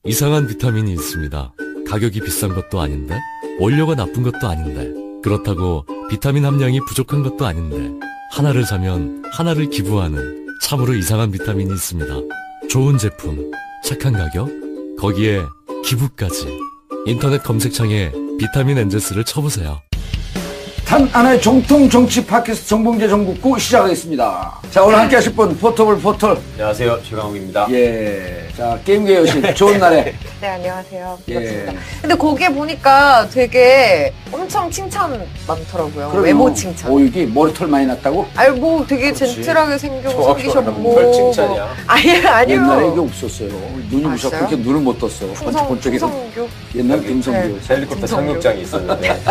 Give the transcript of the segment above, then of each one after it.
이상한 비타민이 있습니다. 가격이 비싼 것도 아닌데, 원료가 나쁜 것도 아닌데, 그렇다고 비타민 함량이 부족한 것도 아닌데, 하나를 사면 하나를 기부하는 참으로 이상한 비타민이 있습니다. 좋은 제품, 착한 가격, 거기에 기부까지. 인터넷 검색창에 비타민 엔젤스를 쳐보세요. 단 하나의 정통 정치 팟캐스트 정봉재 정국구 시작하겠습니다. 자, 오늘 함께 하실 분 포터블 포털. 안녕하세요, 최강욱입니다. 예. 자, 게임계 여신 좋은 날에. 네, 안녕하세요. 반갑습니다. 예. 근데 거기에 보니까 되게 엄청 칭찬 많더라고요. 그럼요. 외모 칭찬. 오, 여기 머리털 많이 났다고? 아니, 뭐 되게 그렇지. 젠틀하게 생기셨고. 별 칭찬이야. 아니요. 옛날에 이게 없었어요. 눈이 아, 부셔서 진짜요? 그렇게 눈을 못 떴어. 번쩍번쩍해서. 풍성규. 옛날 김성규. 네. 헬리콥터 착륙장이 있었는데.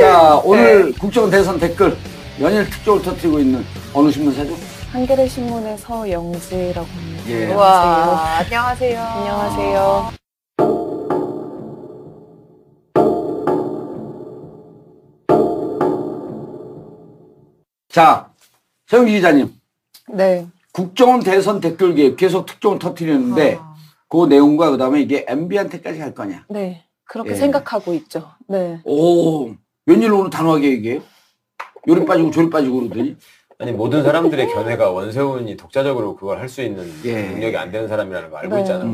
자, 오늘 국정 대선 댓글 연일 특종을 터뜨리고 있는 어느 신문사죠? 한겨레 신문의 서영지라고 합니다. 예. 와, 안녕하세요. 안녕하세요. 자, 서영지 기자님. 네. 국정원 대선 댓글 기획 계속 특종을 터뜨리는데 그 내용과 그다음에 이게 MB한테까지 갈 거냐? 네. 그렇게 예. 생각하고 있죠. 네. 오, 웬일로 오늘 단호하게 얘기해? 요리 빠지고 조리 빠지고 그러더니. 아니, 모든 사람들의 견해가 원세훈이 독자적으로 그걸 할 수 있는 예. 능력이 안 되는 사람이라는 거 알고 네. 있잖아.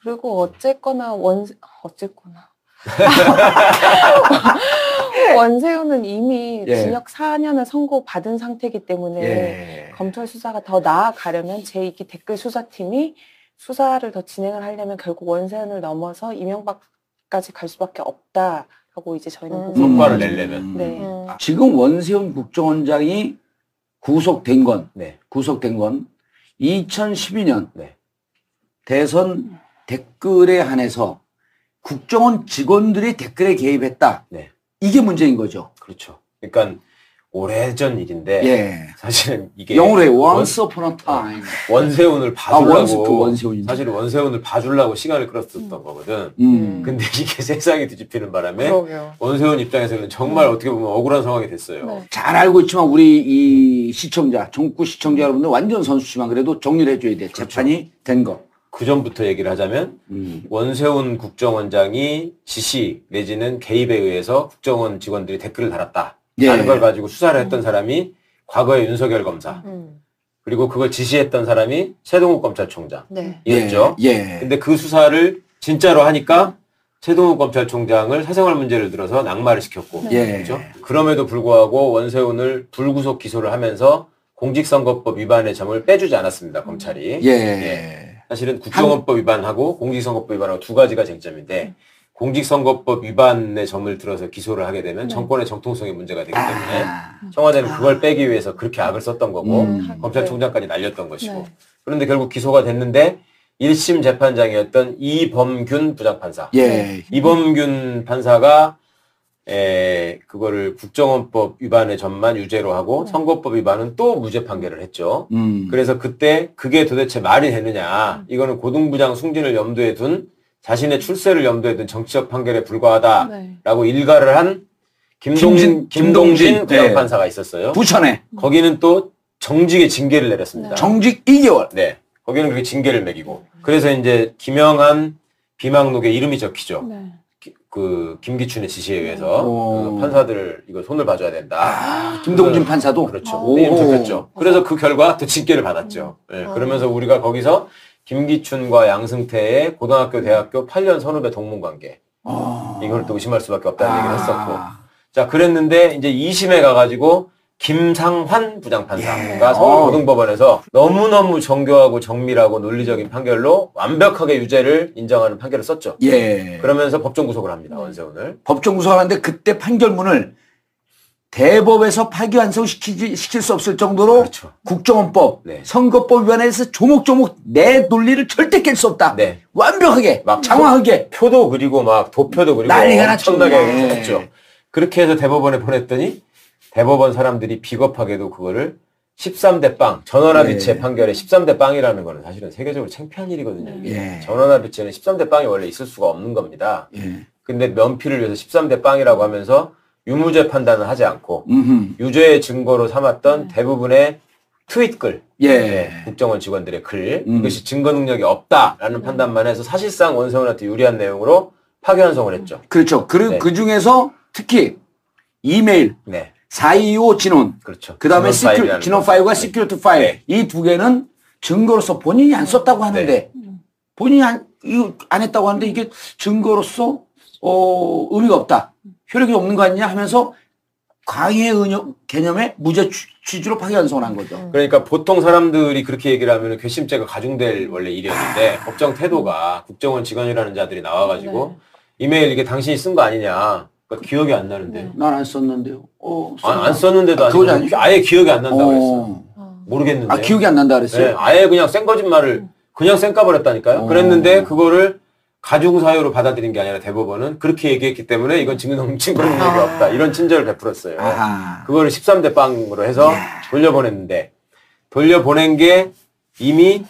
그리고 어쨌거나 원세훈은 이미 예. 징역 4년을 선고받은 상태이기 때문에 예. 검찰 수사가 더 나아가려면 제2기 댓글 수사팀이 수사를 더 진행을 하려면 결국 원세훈을 넘어서 이명박까지 갈 수밖에 없다라고 이제 저희는 보고 성과를 있거든요. 내려면. 네. 지금 원세훈 국정원장이 구속된 건 네. 2012년 네. 대선 댓글에 한해서 국정원 직원들이 댓글에 개입했다. 네. 이게 문제인 거죠. 그렇죠. 그러니까 오래전 일인데 예. 사실은 이게 영어로 해. Once upon a time. 원세훈을 원스 그 봐주려고 원세훈이. 사실은 원세훈을 봐주려고 시간을 끌었었던 거거든. 근데 이게 세상이 뒤집히는 바람에 그러게요. 원세훈 입장에서는 정말 어떻게 보면 억울한 상황이 됐어요. 네. 잘 알고 있지만 우리 이 시청자, 전국 시청자 여러분들 완전 선수지만 그래도 정리를 해줘야 돼. 그렇죠. 재판이 된 거. 그 전부터 얘기를 하자면 원세훈 국정원장이 지시 내지는 개입에 의해서 국정원 직원들이 댓글을 달았다. 예. 라는 걸 가지고 수사를 했던 사람이 과거의 윤석열 검사 그리고 그걸 지시했던 사람이 최동욱 검찰총장 네. 이었죠. 예. 근데 그 수사를 진짜로 하니까 최동욱 검찰총장을 사생활 문제를 들어서 낙마를 시켰고 예. 그렇죠? 그럼에도 불구하고 원세훈을 불구속 기소를 하면서 공직선거법 위반의 점을 빼주지 않았습니다. 검찰이. 예. 사실은 국정원법 위반하고 공직선거법 위반하고 두 가지가 쟁점인데 공직선거법 위반의 점을 들어서 기소를 하게 되면 정권의 정통성에 문제가 되기 때문에 청와대는 그걸 빼기 위해서 그렇게 악을 썼던 거고 검찰총장까지 날렸던 것이고 네. 그런데 결국 기소가 됐는데 1심 재판장이었던 이범균 부장판사 예. 이범균 판사가 그거를 국정원법 위반의 점만 유죄로 하고 선거법 위반은 또 무죄 판결을 했죠. 그래서 그때 그게 도대체 말이 되느냐. 이거는 고등부장 승진을 염두에 둔 자신의 출세를 염두에 둔 정치적 판결에 불과하다라고 일가를 한 김동진 부장판사가 있었어요. 부천에 거기는 또 정직의 징계를 내렸습니다. 정직 2개월. 네. 거기는 그렇게 징계를 매기고. 그래서 이제 김영한 비망록에 이름이 적히죠. 네. 그 김기춘의 지시에 의해서 그 판사들을 이거 손을 봐줘야 된다. 김동진 판사도 그렇죠. 이름 적혔죠. 그래서 그 결과 또 징계를 받았죠. 네, 그러면서 우리가 거기서 김기춘과 양승태의 고등학교, 대학교 8년 선후배 동문 관계 이걸 또 의심할 수밖에 없다는 얘기를 했었고. 자, 그랬는데 이제 2심에 가가지고 김상환 부장판사가 서울고등법원에서 너무너무 정교하고 정밀하고 논리적인 판결로 완벽하게 유죄를 인정하는 판결을 썼죠. 예. 그러면서 법정 구속을 합니다. 원세훈을. 법정 구속하는데 그때 판결문을 대법에서 파기환송시킬 수 없을 정도로 그렇죠. 국정원법, 네. 선거법 위반해서 조목조목 내 논리를 절대 깰 수 없다. 네. 완벽하게, 막 장황하게. 표도 그리고 막 도표도 그리고 난리가 엄청나게 났죠. 했죠. 그렇게 해서 대법원에 보냈더니 대법원 사람들이 비겁하게도 그거를 13대 빵, 전원합의체 예. 판결에 13대 빵이라는 거는 사실은 세계적으로 창피한 일이거든요. 이게. 예. 전원합의체는 13대 빵이 원래 있을 수가 없는 겁니다. 예. 근데 면피를 위해서 13대 빵이라고 하면서 유무죄 판단을 하지 않고 음흠. 유죄의 증거로 삼았던 대부분의 트윗글, 예. 국정원 직원들의 글, 이것이 증거 능력이 없다라는 판단만 해서 사실상 원세훈한테 유리한 내용으로 파기환송을 했죠. 그렇죠. 그리고 네. 그 중에서 특히 이메일, 네, 425 진원, 그렇죠. 그 다음에 진원 파일이라는 진원 거. 파일과 시큐리티 파일, 네. 이 두 개는 증거로서 본인이 안 썼다고 하는데, 본인이 이거 안 했다고 하는데 이게 증거로서, 의미가 없다. 효력이 없는 거 아니냐 하면서 강의 개념의 무죄 취지로 파기환송을 한 거죠. 그러니까 보통 사람들이 그렇게 얘기를 하면 괘씸죄가 가중될 원래 일이었는데 법정 태도가 국정원 직원이라는 자들이 나와가지고 이메일 이게 당신이 쓴 거 아니냐. 그러니까 기억이 안 나는데. 난 안 썼는데요. 안 썼는데도 그거지 아니고 아예 기억이 안 난다고 그랬어. 어. 모르겠는데. 아, 기억이 안 난다 그랬어요? 네, 아예 그냥 센 거짓말을 그냥 쌩 까버렸다니까요. 그랬는데 그거를 가중사유로 받아들인 게 아니라 대법원은 그렇게 얘기했기 때문에 이건 증거 능력이 없다. 이런 친절을 베풀었어요. 아하. 그거를 13대 빵으로 해서 돌려보냈는데 돌려보낸 게 이미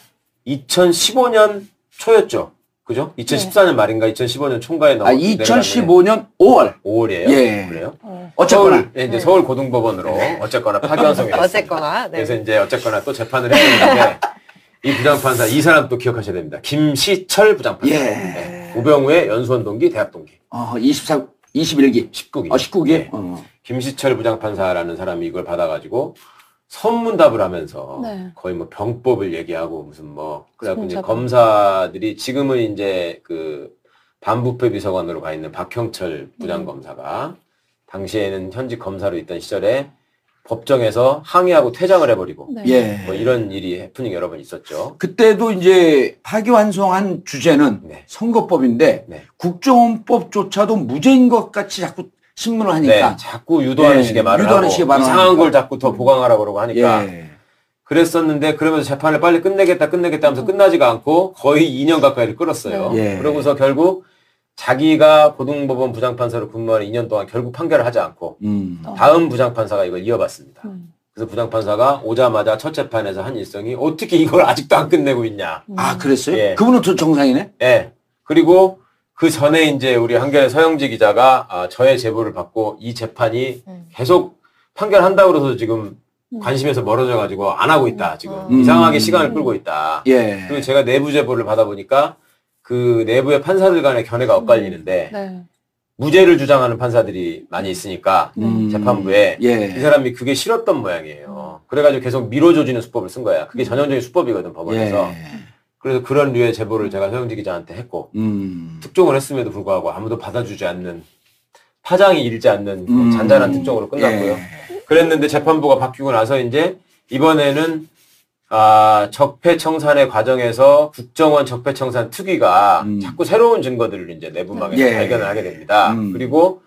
2015년 초였죠. 그죠? 2014년 말인가 2015년 총괄에 아, 2015년 5월. 5월이에요. 예. 그래요? 어쨌거나. 서울, 예, 이제 서울 고등법원으로 어쨌거나 파기환송이 됐습니다. 어쨌거나. 네. 그래서 이제 어쨌거나 또 재판을 했는데 이 부장판사 이 사람 또 기억하셔야 됩니다. 김시철 부장판사. 예. 네. 우병우의 연수원 동기, 대학 동기. 21기. 19기. 19기? 네. 어. 김시철 부장판사라는 사람이 이걸 받아가지고 선문답을 하면서 네. 거의 뭐 병법을 얘기하고 무슨 뭐 그래갖고 이제 진짜. 검사들이 지금은 이제 그 반부패 비서관으로 가 있는 박형철 부장검사가 당시에는 현직 검사로 있던 시절에 법정에서 항의하고 퇴장을 해버리고 네. 예. 뭐 이런 일이 해프닝 여러 번 있었죠. 그때도 이제 파기환송한 주제는 네. 선거법인데 네. 국정원법조차도 무죄인 것 같이 자꾸 신문을 하니까 네, 자꾸 유도하는 예, 식의 말을 유도하는 하고 식의 말을 이상한 하니까. 걸 자꾸 더 보강하라고 그러고 하니까 예. 그랬었는데 그러면서 재판을 빨리 끝내겠다 하면서 끝나지가 않고 거의 2년 가까이를 끌었어요. 네. 예. 그러고서 결국 자기가 고등법원 부장판사로 근무하는 2년 동안 결국 판결을 하지 않고 다음 부장판사가 이걸 이어봤습니다. 그래서 부장판사가 오자마자 첫 재판에서 한 일성이 어떻게 이걸 아직도 안 끝내고 있냐. 아, 그랬어요? 예. 그분은 또 정상이네? 예. 그리고 그 전에 이제 우리 한겨레 서영지 기자가 저의 제보를 받고 이 재판이 계속 판결한다고 그래서 지금 관심에서 멀어져가지고 안 하고 있다. 지금 이상하게 시간을 끌고 있다. 예. 그리고 제가 내부 제보를 받아보니까 그 내부의 판사들 간의 견해가 엇갈리는데 네. 무죄를 주장하는 판사들이 많이 있으니까 재판부에 예. 이 사람이 그게 싫었던 모양이에요. 그래가지고 계속 밀어줘지는 수법을 쓴 거야. 그게 전형적인 수법이거든 법원에서. 예. 그래서 그런 류의 제보를 제가 서영지 기자한테 했고 특종을 했음에도 불구하고 아무도 받아주지 않는 파장이 일지 않는 그 잔잔한 특종으로 끝났고요. 예. 그랬는데 재판부가 바뀌고 나서 이제 이번에는 적폐청산의 과정에서 국정원 적폐청산 특위가 자꾸 새로운 증거들을 이제 내부망에서 예. 발견을 하게 됩니다. 그리고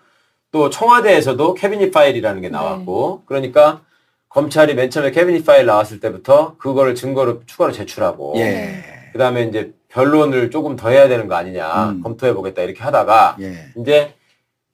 또 청와대에서도 캐비닛 파일이라는 게 나왔고 그러니까 검찰이 맨 처음에 캐비닛 파일 나왔을 때부터 그거를 증거로 추가로 제출하고 예. 그 다음에 이제 변론을 조금 더 해야 되는 거 아니냐 검토해보겠다 이렇게 하다가 예. 이제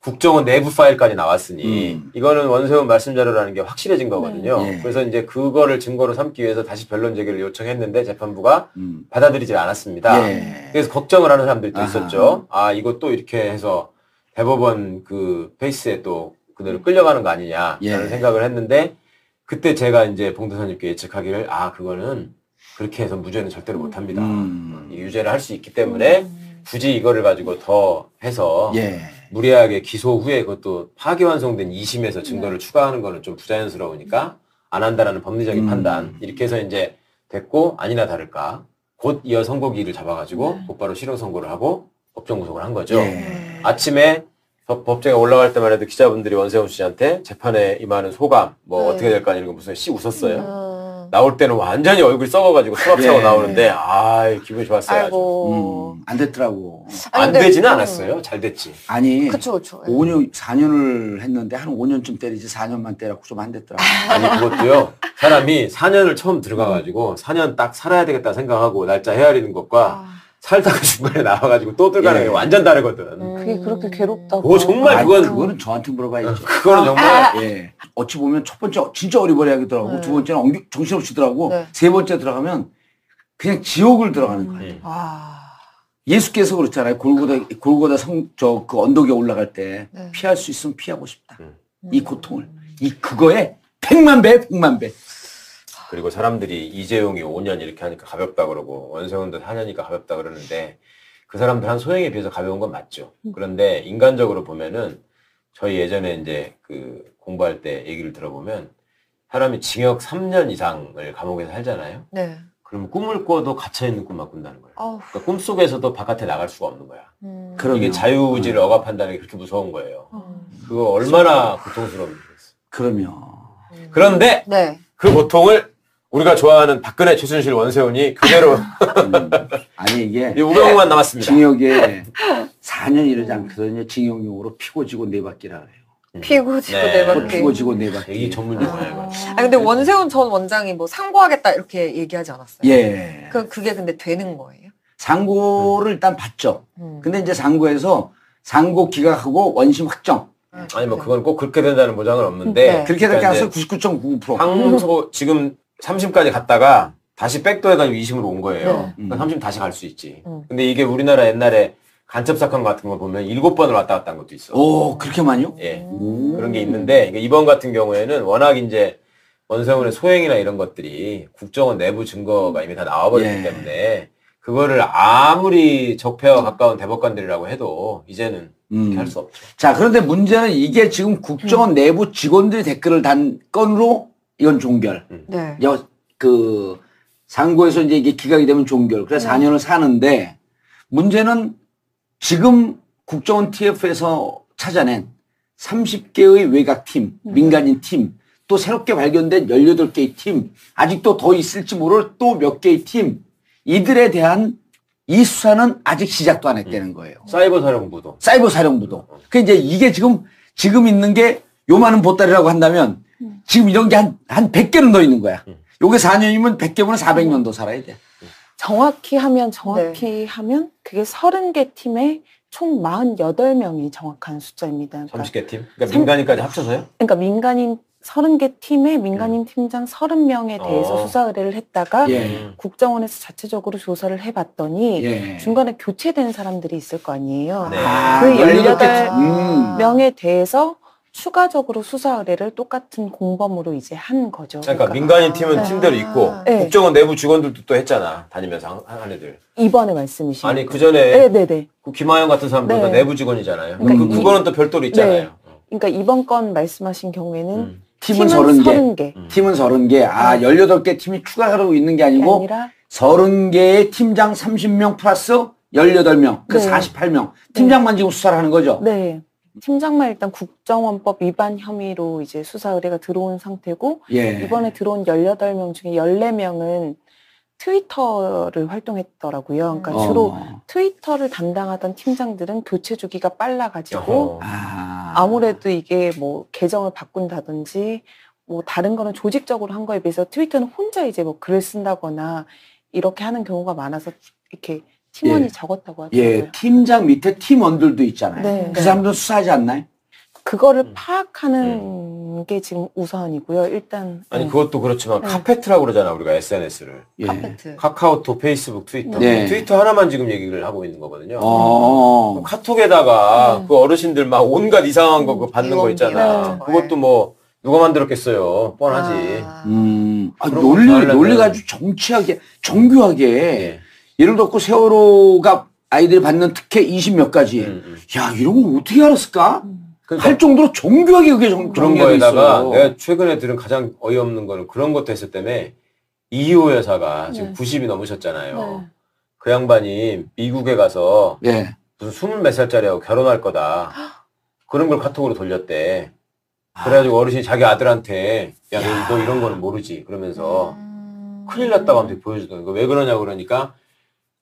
국정원 내부 파일까지 나왔으니 이거는 원세훈 말씀 자료라는 게 확실해진 거거든요. 네. 예. 그래서 이제 그거를 증거로 삼기 위해서 다시 변론 제기를 요청했는데 재판부가 받아들이질 않았습니다. 예. 그래서 걱정을 하는 사람들이 또 아하. 있었죠. 아 이거 또 이렇게 해서 대법원 그 페이스에 또 그대로 끌려가는 거 아니냐라는 예. 생각을 했는데 그때 제가 이제 봉도사님께 예측하기를 그거는 그렇게 해서 무죄는 절대로 못합니다. 유죄를 할 수 있기 때문에 굳이 이거를 가지고 더 해서 예. 무리하게 기소 후에 그것도 파기환송된 2심에서 증거를 추가하는 거는 좀 부자연스러우니까 안 한다라는 법리적인 판단 이렇게 해서 이제 됐고 아니나 다를까 곧 이어 선고기일을 잡아가지고 곧바로 실형 선고를 하고 법정 구속을 한 거죠. 예. 아침에 법정에 올라갈 때만 해도 기자분들이 원세훈 씨한테 재판에 임하는 소감 뭐 어떻게 될까 이런 거 무슨 씨 웃었어요. 나올 때는 완전히 얼굴이 썩어가지고 수갑차고 예. 나오는데 기분이 좋았어요. 아이고. 안 됐더라고. 안 아니, 근데- 되지는 않았어요. 잘 됐지. 아니. 그쵸. 5년, 4년을 했는데 한 5년쯤 때리지 4년만 때려고 좀 안 됐더라고. 아니 그것도요. 사람이 4년을 처음 들어가가지고 4년 딱 살아야 되겠다 생각하고 날짜 헤아리는 것과 살다가 중간에 나와가지고 또 들어가는 예. 게 완전 다르거든. 그게 그렇게 괴롭다고. 그거 정말 아이, 그건 그거는 저한테 물어봐야죠. 그거는 정말 예. 어찌 보면 첫 번째 진짜 어리버리하더라고. 네. 두 번째는 정신없이더라고. 네. 세 번째 들어가면 그냥 지옥을 들어가는 거예요. 아. 예수께서 그렇잖아요. 골고다 그 언덕에 올라갈 때 네. 피할 수 있으면 피하고 싶다. 이 고통을. 그거에 100만 배, 100만 배. 그리고 사람들이 이재용이 5년 이렇게 하니까 가볍다 그러고 원세훈도 4년이니까 가볍다 그러는데 그 사람들 한 소행에 비해서 가벼운 건 맞죠. 그런데 인간적으로 보면은 저희 예전에 이제 그 공부할 때 얘기를 들어보면 사람이 징역 3년 이상을 감옥에서 살잖아요. 네. 그럼 꿈을 꿔도 갇혀있는 꿈만 꾼다는 거예요. 아우. 그러니까 꿈속에서도 바깥에 나갈 수가 없는 거야. 그럼요. 이게 자유의지를 억압한다는 게 그렇게 무서운 거예요. 음. 그거 얼마나 고통스러운지. 그럼요. 그런데 네. 그 고통을 우리가 좋아하는 박근혜, 최순실, 원세훈이 그대로 아니 이게 이 우병우만 남았습니다. 징역에 4년 이르지 않거든요. 징역용으로 피고 지고 네 바퀴라 그래요. 피고 지고 네. 네 또 바퀴. 피고 지고 네 바퀴. 이게 전문 용어야 이거. 아 근데 원세훈 전 원장이 뭐 상고하겠다 이렇게 얘기하지 않았어요? 예. 그게 근데 되는 거예요? 상고를 일단 받죠. 음. 근데 이제 상고에서 상고 기각하고 원심 확정. 아니 뭐 그건 꼭 그렇게 된다는 보장은 없는데 네. 그렇게 될까 그러니까 해서 이제 99.99%. 항소 지금 3심까지 갔다가 다시 백도해가지고 2심으로 온 거예요. 네. 그러니까 3심 다시 갈 수 있지. 음. 근데 이게 우리나라 옛날에 간첩 사건 같은 거 보면 7번을 왔다 갔다 한 것도 있어. 오, 그렇게 많이요? 예. 오. 그런 게 있는데 그러니까 이번 같은 경우에는 워낙 이제 원세훈의 소행이나 이런 것들이 국정원 내부 증거가 이미 다 나와버렸기 예. 때문에 그거를 아무리 적폐와 가까운 대법관들이라고 해도 이제는 그렇게 할 수 없죠. 자, 그런데 문제는 이게 지금 국정원 내부 직원들이 댓글을 단 건으로 이건 종결. 네. 그 상고에서 이제 이게 기각이 되면 종결. 그래서 4년을 사는데 문제는 지금 국정원 TF에서 찾아낸 30개의 외곽팀, 민간인 팀, 또 새롭게 발견된 18개의 팀, 아직도 더 있을지 모를 또 몇 개의 팀, 이들에 대한 이 수사는 아직 시작도 안 했다는 거예요. 사이버 사령부도. 사이버 사령부도. 그 이제 이게 지금 있는 게 요만한 보따리라고 한다면 지금 이런 게 한 100개는 더 있는 거야. 요게 4년이면 100개면 400년 더 살아야 돼. 정확히 하면 그게 30개 팀에 총 48명이 정확한 숫자입니다. 그러니까 30개 팀? 그러니까 민간인까지 합쳐서요? 그러니까 민간인 30개 팀에 민간인 팀장 30명에 대해서 수사 의뢰를 했다가 예. 국정원에서 자체적으로 조사를 해봤더니 예. 중간에 교체된 사람들이 있을 거 아니에요. 네. 그 18개. 18명에 대해서 추가적으로 수사 의뢰를 똑같은 공범으로 이제 한 거죠. 그러니까 민간인 팀은 네. 팀대로 있고 네. 국정원 내부 직원들도 또 했잖아. 다니면서 한 애들. 이번에 말씀이신 아니 그 전에 네네네. 그 김하영 같은 사람도 네. 다 내부 직원이잖아요. 그러니까 그거는 또 별도로 있잖아요. 그러니까 이번 건 말씀하신 경우에는 팀은 30개. 30개. 팀은 30개. 아, 18개 팀이 추가로 있는 게 아니고 아니라 30개의 팀장 30명 플러스 18명. 그 네. 48명. 팀장만 지금 수사를 하는 거죠? 네. 팀장만 일단 국정원법 위반 혐의로 이제 수사 의뢰가 들어온 상태고 예. 이번에 들어온 18명 중에 14명은 트위터를 활동했더라고요. 그러니까 주로 트위터를 담당하던 팀장들은 교체 주기가 빨라가지고 어허. 아무래도 이게 뭐 계정을 바꾼다든지 뭐 다른 거는 조직적으로 한 거에 비해서 트위터는 혼자 이제 뭐 글을 쓴다거나 이렇게 하는 경우가 많아서 이렇게 팀원이 예. 적었다고 하더라고요. 예, 팀장 밑에 팀원들도 있잖아요. 네. 그 사람들은 수사하지 않나요? 그거를 파악하는 게 지금 우선이고요. 일단 아니 그것도 그렇지만 카페트라고 그러잖아 우리가 SNS를. 예. 카페트. 카카오톡, 페이스북, 트위터. 네. 트위터 하나만 지금 얘기를 하고 있는 거거든요. 어. 카톡에다가 그 어르신들 막 온갖 이상한 거 그거 받는 거 있잖아. 네. 그것도 뭐 누가 만들었겠어요. 뻔하지. 아, 그런 거 하려면- 논리가 아주 정치하게, 정교하게. 예를 들어, 세월호가 아이들이 받는 특혜 20몇 가지. 야, 이런 거 어떻게 알았을까? 그러니까 할 정도로 정교하게 그게 그런 정리되어 거에다가 있어. 내가 최근에 들은 가장 어이없는 거는 그런 것도 했을 때문에 이희호 여사가 지금 네. 90이 넘으셨잖아요. 네. 그 양반이 미국에 가서 예. 무슨 20몇 살짜리하고 결혼할 거다. 그런 걸 카톡으로 돌렸대. 그래가지고 어르신이 자기 아들한테 야, 너 이런 거는 모르지. 그러면서 큰일 났다고 하면서 보여주던 거. 왜 그러냐고 그러니까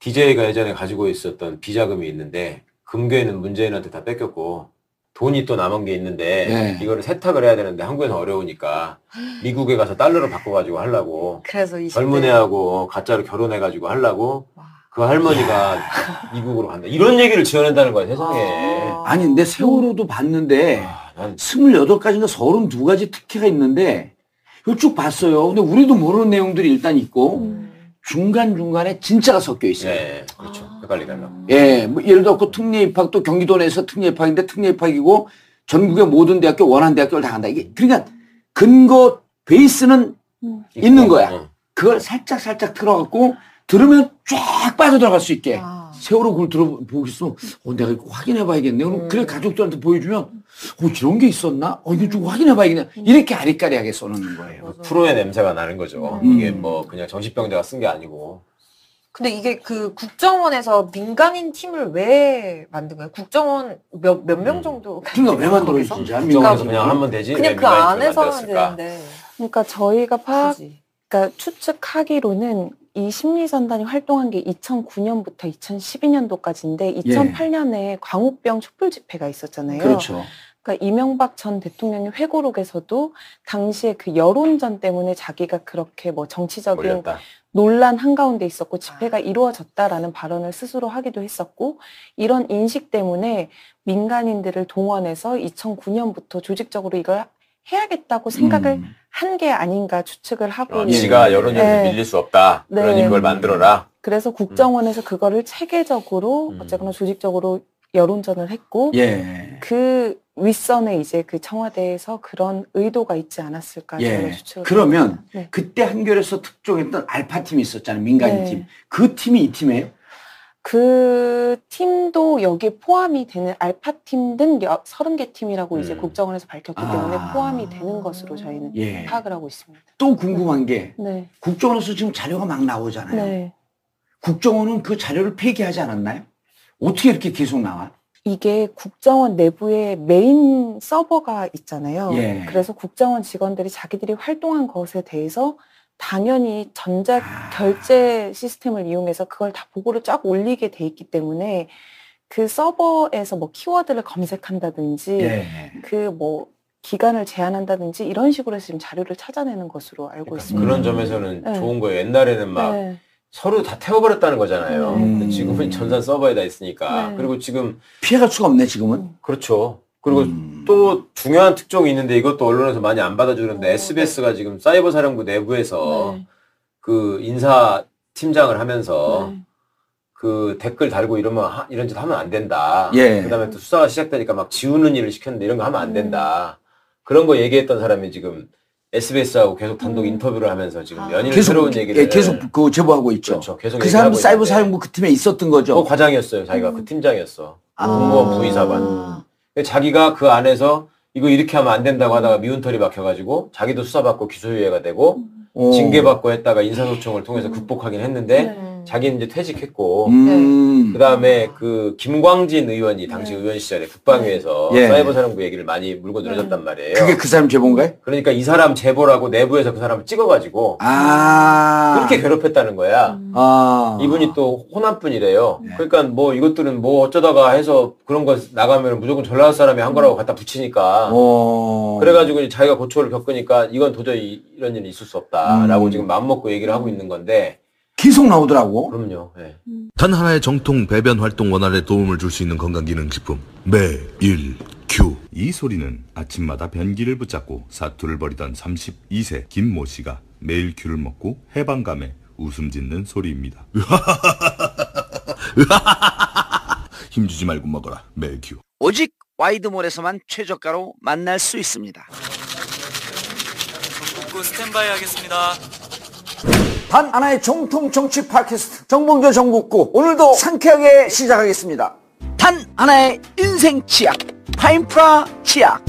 DJ가 예전에 가지고 있었던 비자금이 있는데 금괴는 문재인한테 다 뺏겼고 돈이 또 남은 게 있는데 네. 이거를 세탁을 해야 되는데 한국에서 어려우니까 미국에 가서 달러로 바꿔가지고 하려고 그래서 20대. 젊은 애하고 가짜로 결혼해가지고 하려고 그 할머니가 미국으로 간다. 이런 얘기를 지어낸다는 거야, 세상에. 아니, 근데 세월호도 봤는데, 난 28가지인가 32가지 특혜가 있는데, 이거 쭉 봤어요. 근데 우리도 모르는 내용들이 일단 있고, 중간중간에 진짜가 섞여 있어요. 네, 그렇죠. 헷갈리게 하려고. 예, 뭐 예를 들어 그 특례 입학도 경기도 내에서 특례 입학인데 특례 입학이고, 전국의 모든 대학교, 원하는 대학교를 다 간다. 이게, 그러니까, 근거, 베이스는 있는 거야. 응. 그걸 살짝 들어갖고, 들으면 쫙 빠져들어갈 수 있게. 아. 세월호 그걸 들어보겠어. 내가 이거 확인해봐야겠네. 그럼 그래 가족들한테 보여주면, 이런 게 있었나? 이거 좀 확인해봐야겠네. 이렇게 아리까리하게 써놓는 거예요. 프로의 냄새가 나는 거죠. 이게 뭐 그냥 정신병자가 쓴 게 아니고. 근데 이게 그 국정원에서 민간인 팀을 왜 만든 거예요? 국정원 몇 명 정도? 그러니까 왜 만들어요, 거기서? 진짜? 국정원에서 그냥 하면 되지. 왜 그냥 그 민간인 팀을 안에서 하면 만들었을까? 되는데. 그러니까 저희가 그지. 그러니까 추측하기로는 이 심리전단이 활동한 게 2009년부터 2012년도까지인데 2008년에 광우병 촛불 집회가 있었잖아요. 그렇죠. 그러니까 이명박 전 대통령의 회고록에서도 당시에 그 여론전 때문에 자기가 그렇게 뭐 정치적인 몰렸다. 논란 한가운데 있었고 집회가 이루어졌다라는 발언을 스스로 하기도 했었고 이런 인식 때문에 민간인들을 동원해서 2009년부터 조직적으로 이걸 해야겠다고 생각을 한 게 아닌가 추측을 하고 지가 여론전을 네. 밀릴 수 없다. 네. 그러니 그걸 만들어라. 그래서 국정원에서 그거를 체계적으로 어쨌거나 조직적으로 여론전을 했고 예. 그 윗선에 이제 그 청와대에서 그런 의도가 있지 않았을까 저는 예. 추측을 그러면 합니다. 네. 그때 한겨레에서 특종했던 알파팀이 있었잖아요. 민간인 네. 팀. 그 팀이 이 팀이에요? 그 팀도 여기에 포함이 되는 알파팀 등 30개 팀이라고 이제 국정원에서 밝혔기 때문에 포함이 되는 것으로 저희는 예. 파악을 하고 있습니다. 또 궁금한 게 네. 국정원에서 지금 자료가 막 나오잖아요. 네. 국정원은 그 자료를 폐기하지 않았나요? 어떻게 이렇게 계속 나와? 이게 국정원 내부에 메인 서버가 있잖아요. 예. 그래서 국정원 직원들이 자기들이 활동한 것에 대해서 당연히 전자 결제 시스템을 이용해서 그걸 다 보고를 쫙 올리게 돼 있기 때문에 그 서버에서 뭐 키워드를 검색한다든지 예. 그 뭐 기간을 제한한다든지 이런 식으로 해서 지금 자료를 찾아내는 것으로 알고 있습니다. 그런 점에서는 네. 좋은 거예요. 옛날에는 막 네. 서로 다 태워버렸다는 거잖아요. 네. 근데 지금은 전산 서버에다 있으니까. 네. 그리고 지금 피해갈 수가 없네, 지금은. 그렇죠. 그리고 또 중요한 특종이 있는데 이것도 언론에서 많이 안 받아주는데 SBS가 지금 사이버 사령부 내부에서 네. 그 인사 팀장을 하면서 네. 그 댓글 달고 이러면 이런 짓 하면 안 된다. 예. 그다음에 또 수사가 시작되니까 막 지우는 일을 시켰는데 이런 거 하면 안 된다. 그런 거 얘기했던 사람이 지금 SBS하고 계속 단독 인터뷰를 하면서 지금 연일 새로운 얘기를 예, 계속 그 제보하고 있죠. 그렇죠. 계속 그 사람도 얘기하고 사이버 있는데. 사령부 그 팀에 있었던 거죠. 과장이었어요. 자기가 그 팀장이었어. 공무원 부의사관. 근데 자기가 그 안에서 이거 이렇게 하면 안 된다고 하다가 미운털이 박혀가지고 자기도 수사받고 기소유예가 되고 오. 징계받고 했다가 인사소송을 통해서 극복하긴 했는데 네. 자기는 이제 퇴직했고 그 다음에 그 김광진 의원이 당시 의원 시절에 국방위에서 예. 사이버 사령부 얘기를 많이 물고 늘어졌단 말이에요. 그게 그 사람 제보인가요? 그러니까 이 사람 제보라고 내부에서 그 사람을 찍어가지고 그렇게 괴롭혔다는 거야. 이분이 또 호남 분이래요. 그러니까 뭐 이것들은 뭐 어쩌다가 해서 그런 거 나가면 무조건 전라도 사람이 한 거라고 갖다 붙이니까 그래가지고 이제 자기가 고초를 겪으니까 이건 도저히 이런 일이 있을 수 없다라고 지금 마음먹고 얘기를 하고 있는 건데 계속 나오더라고. 그럼요. 예. 단 하나의 정통 배변 활동 원활에 도움을 줄 수 있는 건강기능식품 매일 큐. 이 소리는 아침마다 변기를 붙잡고 사투를 벌이던 32세 김모 씨가 매일 큐를 먹고 해방감에 웃음 짓는 소리입니다. 힘주지 말고 먹어라 매일 큐. 오직 와이드몰에서만 최저가로 만날 수 있습니다. 스탠바이 하겠습니다. 단 하나의 정통 정치 팟캐스트 정봉조 정국구 오늘도 상쾌하게 시작하겠습니다. 단 하나의 인생 치약 파인프라 치약.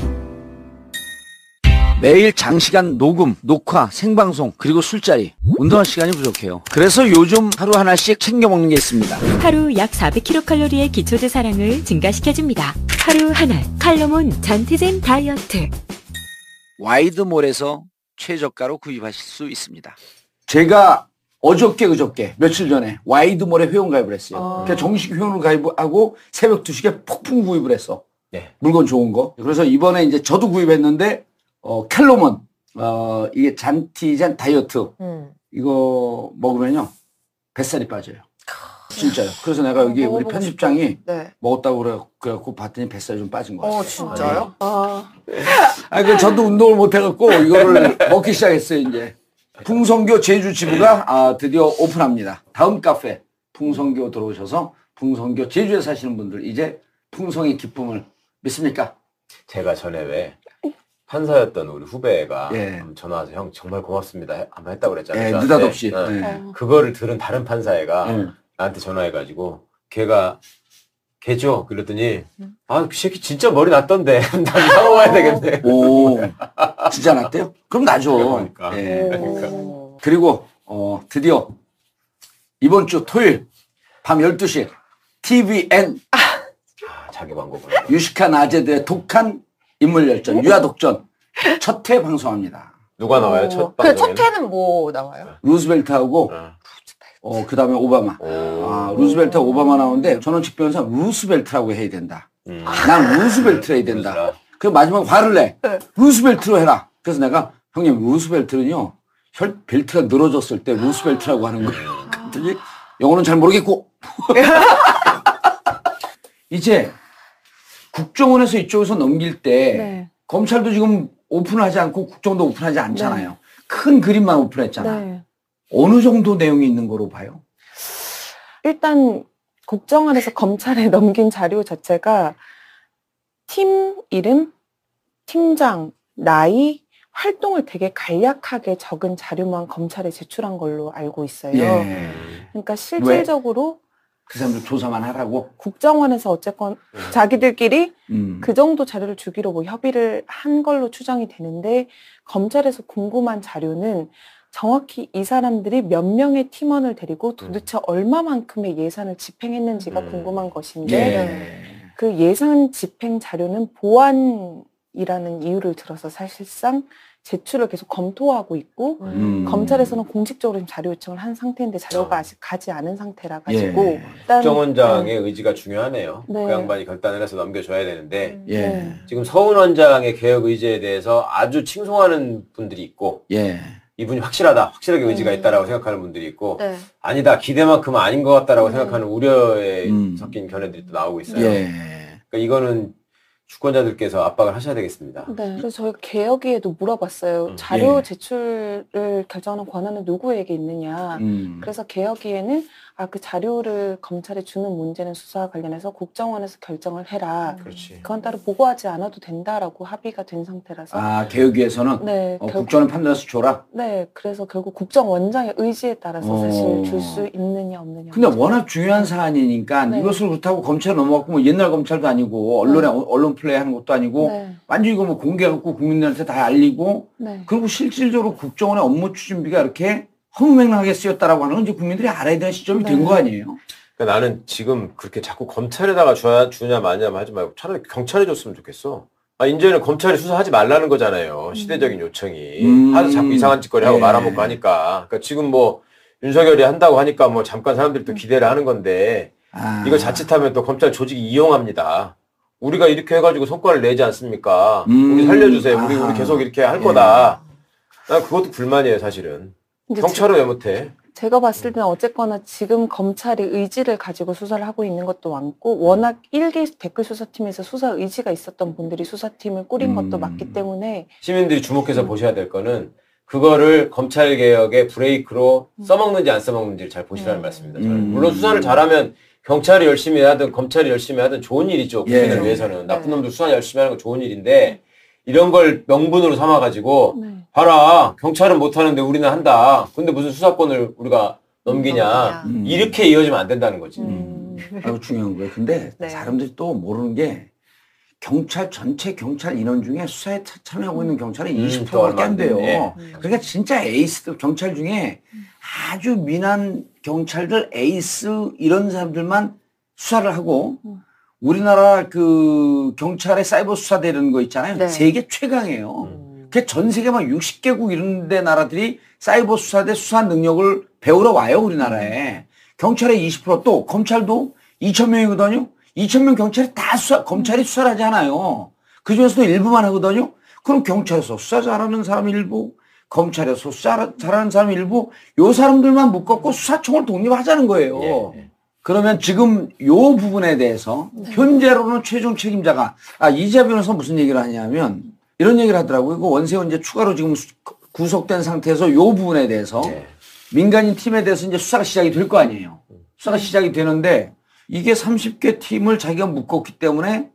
매일 장시간 녹음, 녹화, 생방송 그리고 술자리 운동할 시간이 부족해요. 그래서 요즘 하루 하나씩 챙겨 먹는 게 있습니다. 하루 약 400kcal의 기초대사량을 증가시켜줍니다. 하루 하나 칼로몬 전티젠 다이어트. 와이드몰에서 최저가로 구입하실 수 있습니다. 제가 그저께 며칠 전에 와이드몰에 회원가입을 했어요. 그러니까 정식 회원을 가입하고 새벽 2시에 폭풍 구입을 했어. 네. 물건 좋은 거. 그래서 이번에 이제 저도 구입했는데 캘로몬 이게 잔티젠 다이어트 이거 먹으면요 뱃살이 빠져요. 진짜요. 그래서 내가 여기 우리 먹어보고 편집장이 네. 먹었다고 그래갖고 봤더니 뱃살이 좀 빠진 것 같아요. 진짜요? 저도 운동을 못해갖고 이거를 먹기 시작했어요, 이제. 풍성교 제주 지부가 드디어 오픈합니다. 다음 카페 풍성교 들어오셔서 풍성교 제주에 사시는 분들 이제 풍성의 기쁨을 믿습니까? 제가 전에 왜 판사였던 우리 후배가 예. 전화 와서 형 정말 고맙습니다 한번 했다고 그랬잖아요. 예, 저한테. 느닷없이. 네. 그거를 들은 다른 판사애가 나한테 전화해가지고 걔죠? 그랬더니 그 새끼 진짜 머리 났던데 난 사와야 되겠네. 오, 진짜 났대요? 그럼 나죠. 그러니까. 예. 그리고 드디어 이번 주 토요일 밤 12시 TVN 자기 광고 보내. 유식한 아재들의 독한 인물열전 유아독전 첫 회 방송합니다. 누가 나와요? 첫 그 방송에는? 첫 회는 뭐 나와요? 루스벨트하고 그 다음에 오바마. 루스벨트하고 오바마 나오는데 저는 직변상 루스벨트라고 해야 된다. 난 루스벨트 해야 된다. 그 마지막에 화를 내. 루스벨트로 해라. 그래서 내가 형님 루스벨트는요 벨트가 늘어졌을 때 루스벨트라고 하는 거예요. 그랬더니 영어는 잘 모르겠고 이제 국정원에서 이쪽에서 넘길 때 검찰도 지금 오픈하지 않고 국정도 오픈하지 않잖아요. 큰 그림만 오픈했잖아. 어느 정도 내용이 있는 거로 봐요? 일단 국정원에서 검찰에 넘긴 자료 자체가 팀 이름, 팀장, 나이, 활동을 되게 간략하게 적은 자료만 검찰에 제출한 걸로 알고 있어요. 예. 그러니까 실질적으로 그 사람들 조사만 하라고? 국정원에서 어쨌건 자기들끼리 그 정도 자료를 주기로 뭐 협의를 한 걸로 추정이 되는데 검찰에서 궁금한 자료는 정확히 이 사람들이 몇 명의 팀원을 데리고 도대체 얼마만큼의 예산을 집행했는지가 궁금한 것인데 그 예산 집행 자료는 보안이라는 이유를 들어서 사실상 제출을 계속 검토하고 있고 검찰에서는 공식적으로 지금 자료 요청을 한 상태인데 자료가 아직 가지 않은 상태라 가지고 일단 국정원장의 의지가 중요하네요. 그 양반이 결단을 해서 넘겨줘야 되는데 예. 지금 서훈 원장의 개혁 의지에 대해서 아주 칭송하는 분들이 있고 이분이 확실하게 의지가 있다라고 생각하는 분들이 있고 아니다 기대만큼은 아닌 것 같다라고 생각하는 우려에 섞인 견해들이 또 나오고 있어요. 그러니까 이거는 주권자들께서 압박을 하셔야 되겠습니다. 그래서 저희가 개혁위에도 물어봤어요. 자료 제출을 결정하는 권한은 누구에게 있느냐. 그래서 개혁위에는 그 자료를 검찰에 주는 문제는 수사와 관련해서 국정원에서 결정을 해라. 그건 따로 보고하지 않아도 된다라고 합의가 된 상태라서. 개혁위에서는 국정원 판단해서 줘라? 네. 그래서 결국 국정원장의 의지에 따라서 사실 줄 수 있느냐 없느냐. 근데 워낙 중요한 사안이니까 이것을 그렇다고 검찰에 넘어갔고 뭐 옛날 검찰도 아니고 언론 플레이 하는 것도 아니고 완전히 이거 뭐 공개하고 국민들한테 다 알리고 그리고 실질적으로 국정원의 업무 추진비가 이렇게 허무맹랑하게 쓰였다라고 하는 건 이제 국민들이 알아야 되는 시점이 된 거 아니에요? 그러니까 나는 지금 그렇게 자꾸 검찰에다가 주냐 마냐 하지 말고 차라리 경찰에 줬으면 좋겠어. 이제는 검찰이 수사하지 말라는 거잖아요. 시대적인 요청이. 하도 자꾸 이상한 짓거리 하고 말아먹고 하니까. 그러니까 지금 뭐 윤석열이 한다고 하니까 뭐 잠깐 사람들이 또 기대를 하는 건데 이거 자칫하면 또 검찰 조직이 이용합니다. 우리가 이렇게 해가지고 성과를 내지 않습니까? 우리 살려주세요. 우리 계속 이렇게 할 거다. 난 그것도 불만이에요, 사실은. 경찰은 왜 못해? 제가 봤을 때는 어쨌거나 지금 검찰이 의지를 가지고 수사를 하고 있는 것도 많고 워낙 1기 댓글 수사팀에서 수사 의지가 있었던 분들이 수사팀을 꾸린 것도 맞기 때문에 시민들이 주목해서 보셔야 될 거는 그거를 검찰개혁의 브레이크로 써먹는지 안 써먹는지를 잘 보시라는 말씀입니다. 저는. 물론 수사를 잘하면 경찰이 열심히 하든 검찰이 열심히 하든 좋은 일이죠. 국민을 위해서는. 나쁜 놈들 수사 열심히 하는 건 좋은 일인데 이런 걸 명분으로 삼아가지고 봐라 경찰은 못하는데 우리는 한다. 근데 무슨 수사권을 우리가 넘기냐. 이렇게 이어지면 안 된다는 거지. 아주 중요한 거예요. 근데 사람들이 또 모르는 게 경찰 전체 경찰 인원 중에 수사에 참여하고 있는 경찰은 20%밖에 안 돼요. 그러니까 진짜 에이스들 경찰 중에 아주 민한 경찰들 에이스 이런 사람들만 수사를 하고 우리나라 그 경찰의 사이버 수사대 이런 거 있잖아요. 세계 최강이에요. 그 전 세계 막 60개국 이런 데 나라들이 사이버 수사대 수사 능력을 배우러 와요, 우리나라에. 경찰의 20% 또 검찰도 2,000명이거든요. 2,000명 경찰이 다 검찰이 수사를 하지 않아요. 그 중에서도 일부만 하거든요. 그럼 경찰에서 수사 잘하는 사람 일부, 검찰에서 수사 잘하는 사람 일부, 요 사람들만 묶었고 수사청을 독립하자는 거예요. 그러면 지금 요 부분에 대해서 현재로는 최종 책임자가 이재 변호사 무슨 얘기를 하냐면 이런 얘기를 하더라고요. 그 원세훈 이제 추가로 지금 구속된 상태에서 요 부분에 대해서 민간인 팀에 대해서 이제 수사가 시작이 될 거 아니에요. 수사가 시작이 되는데 이게 30개 팀을 자기가 묶었기 때문에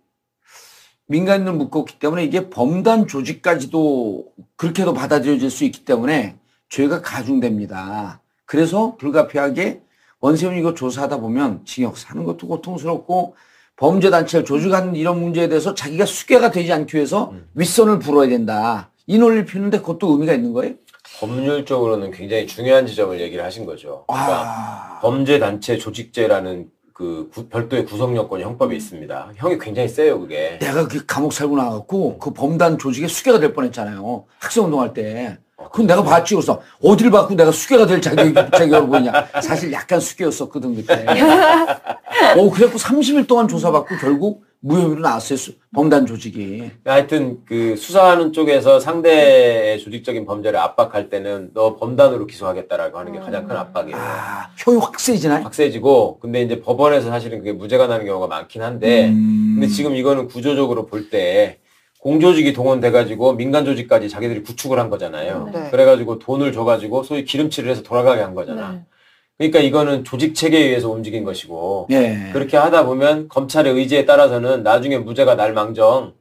민간인을 묶었기 때문에 이게 범단 조직까지도 그렇게도 받아들여질 수 있기 때문에 죄가 가중됩니다. 그래서 불가피하게 원세훈이 이거 조사하다 보면 징역 사는 것도 고통스럽고 범죄단체를 조직하는 이런 문제에 대해서 자기가 수괴가 되지 않기 위해서 윗선을 불어야 된다. 이 논리를 피우는데 그것도 의미가 있는 거예요? 법률적으로는 굉장히 중요한 지점을 얘기를 하신 거죠. 그러니까 범죄단체 조직죄라는 그 별도의 구성 요건이 형법에 있습니다. 형이 굉장히 세요, 그게. 내가 그 감옥 살고 나갔고 그 범단 조직의 수괴가 될 뻔했잖아요. 학생운동할 때. 그건 내가 봤지. 그래서 어딜 봤고 내가 수괴가 될 자격을 보이냐. 사실 약간 수괴였었거든 그때. 그래갖고 30일 동안 조사받고 결국 무혐의로 나왔어요. 범단 조직이. 하여튼 그 수사하는 쪽에서 상대의 조직적인 범죄를 압박할 때는 너 범단으로 기소하겠다라고 하는 게 가장 큰 압박이에요. 형이 확 세지나요? 확 세지고 근데 이제 법원에서 사실은 그게 무죄가 나는 경우가 많긴 한데 근데 지금 이거는 구조적으로 볼 때 공조직이 동원돼가지고 민간 조직까지 자기들이 구축을 한 거잖아요. 네. 그래가지고 돈을 줘가지고 소위 기름칠을 해서 돌아가게 한 거잖아. 네. 그러니까 이거는 조직 체계에 의해서 움직인 것이고 예. 그렇게 하다 보면 검찰의 의지에 따라서는 나중에 무죄가 날 망정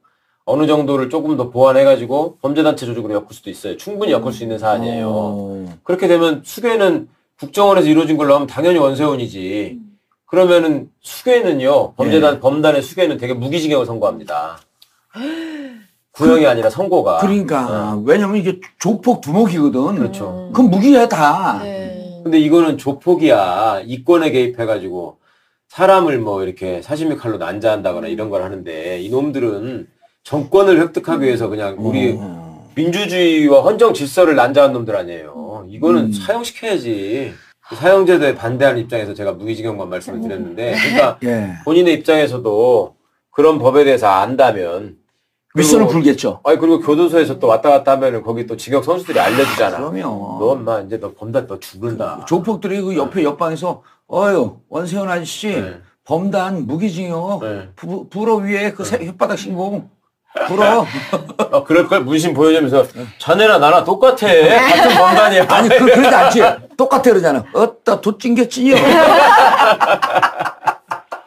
어느 정도를 조금 더 보완해가지고 범죄단체 조직으로 엮을 수도 있어요. 충분히 엮을 수 있는 사안이에요. 그렇게 되면 수괴는 국정원에서 이루어진 걸로 하면 당연히 원세훈이지. 그러면은 수괴는요, 범단의 수괴는 되게 무기징역을 선고합니다. 구형이 아니라 선고가. 그러니까 왜냐면 이게 조폭 두목이거든. 그렇죠. 그럼 무기야 다. 근데 이거는 조폭이야. 이권에 개입해가지고 사람을 뭐 이렇게 사시미 칼로 난자한다거나 이런 걸 하는데 이놈들은 정권을 획득하기 위해서 그냥 우리 민주주의와 헌정 질서를 난자한 놈들 아니에요. 이거는 사형시켜야지. 사형제도에 반대하는 입장에서 제가 무기징역만 말씀을 드렸는데 그러니까 본인의 입장에서도 그런 법에 대해서 안다면 윗선을 불겠죠. 그리고 교도소에서 또 왔다 갔다 하면은 거기 또 징역 선수들이 알려주잖아. 그러면. 너 엄마 이제 너 범단 너 죽는다. 조폭들이 그 옆에 옆방에서 원세훈 아저씨 범단 무기징역 불어 위에 그 혓바닥 신고 불어. 그럴 걸 문신 보여주면서 자네나 나나 똑같아. 같은 범단이야. 아니 그러지 않지. 똑같아 그러잖아. 도 찡겼지요.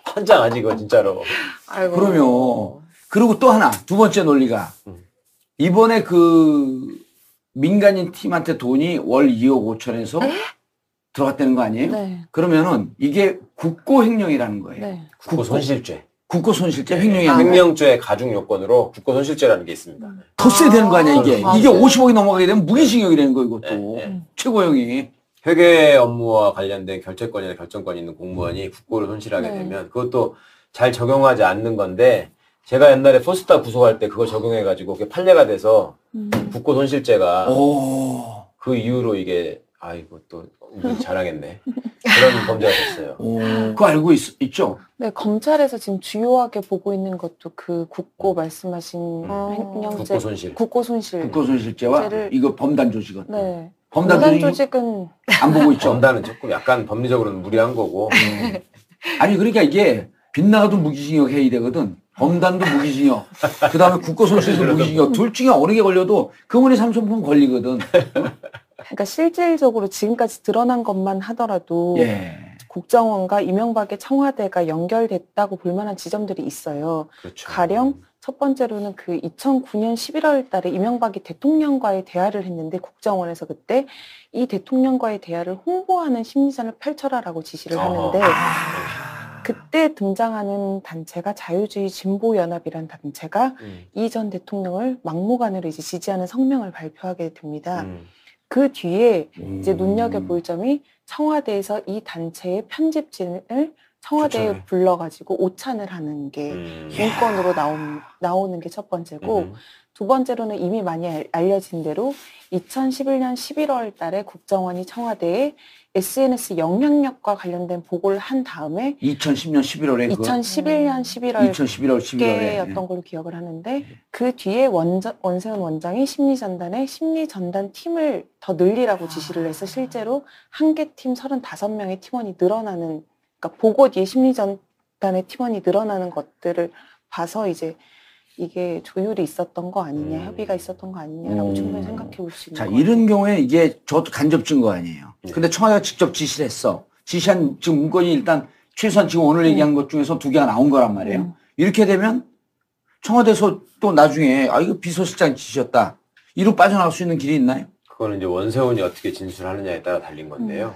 환장하지 이거 진짜로. 아이고. 그러면. 그리고 또 하나, 두 번째 논리가, 이번에 그 민간인 팀한테 돈이 월 2억 5천에서 들어갔다는 거 아니에요? 네. 그러면은 이게 국고횡령이라는 거예요. 네. 국고손실죄. 국고손실죄 횡령이 횡령죄 가중 요건으로 국고손실죄라는 게 있습니다. 더 세야 되는 거 아니야, 이게. 이게 50억이 넘어가게 되면 무기징역이 되는 거, 이것도. 네. 최고형이. 회계 업무와 관련된 결재권이나 결정권이 있는 공무원이 국고를 손실하게 되면 그것도 잘 적용하지 않는 건데 제가 옛날에 포스타 구속할 때 그거 적용해가지고 그게 판례가 돼서 국고 손실죄가 그 이후로 이게 이거 또 우리 자랑했네 그런 범죄가 됐어요. 그거 알고 있죠? 네, 검찰에서 지금 주요하게 보고 있는 것도 그 국고 말씀하신 횡령죄, 국고손실죄와 이거 범단 조직은. 네. 범단 조직은 안 보고 있죠. 범단은 조금 약간 법리적으로는 무리한 거고. 아니 그러니까 이게 빗나가도 무기징역 해야 되거든. 범단도 무기징역, 그 다음에 국고손실도 무기징역, 둘 중에 어느 게 걸려도 금은이 삼성품 걸리거든. 그러니까 실질적으로 지금까지 드러난 것만 하더라도 국정원과 이명박의 청와대가 연결됐다고 볼 만한 지점들이 있어요. 그렇죠. 가령 첫 번째로는 그 2009년 11월 달에 이명박이 대통령과의 대화를 했는데 국정원에서 그때 이 대통령과의 대화를 홍보하는 심리전을 펼쳐라라고 지시를 하는데 그때 등장하는 단체가 자유주의 진보연합이라는 단체가 이 전 대통령을 막무가내로 이제 지지하는 성명을 발표하게 됩니다. 그 뒤에 이제 눈여겨볼 점이 청와대에서 이 단체의 편집진을 청와대에 불러가지고 오찬을 하는 게 문건으로 나오는 게 첫 번째고 두 번째로는 이미 많이 알려진 대로 2011년 11월 달에 국정원이 청와대에 SNS 영향력과 관련된 보고를 한 다음에 2010년 11월에 2011년 11월께였던 걸로 기억을 하는데 그 뒤에 원세훈 원장이 심리전단에 심리전단 팀을 더 늘리라고 지시를 해서 실제로 한 개 팀 35명의 팀원이 늘어나는 그러니까 보고 뒤에 심리전단의 팀원이 늘어나는 것들을 봐서 이제 이게 조율이 있었던 거 아니냐, 협의가 있었던 거 아니냐라고 충분히 생각해 볼 수 있는 자, 것 같아요. 이런 경우에 이게 저도 간접 증거 아니에요. 근데 청와대가 직접 지시를 했어. 지시한 지금 문건이 일단 최소한 지금 오늘 얘기한 것 중에서 2개가 나온 거란 말이에요. 이렇게 되면 청와대에서 또 나중에 이거 비서실장 지시였다. 이로 빠져나갈 수 있는 길이 있나요? 그거는 이제 원세훈이 어떻게 진술하느냐에 따라 달린 건데요.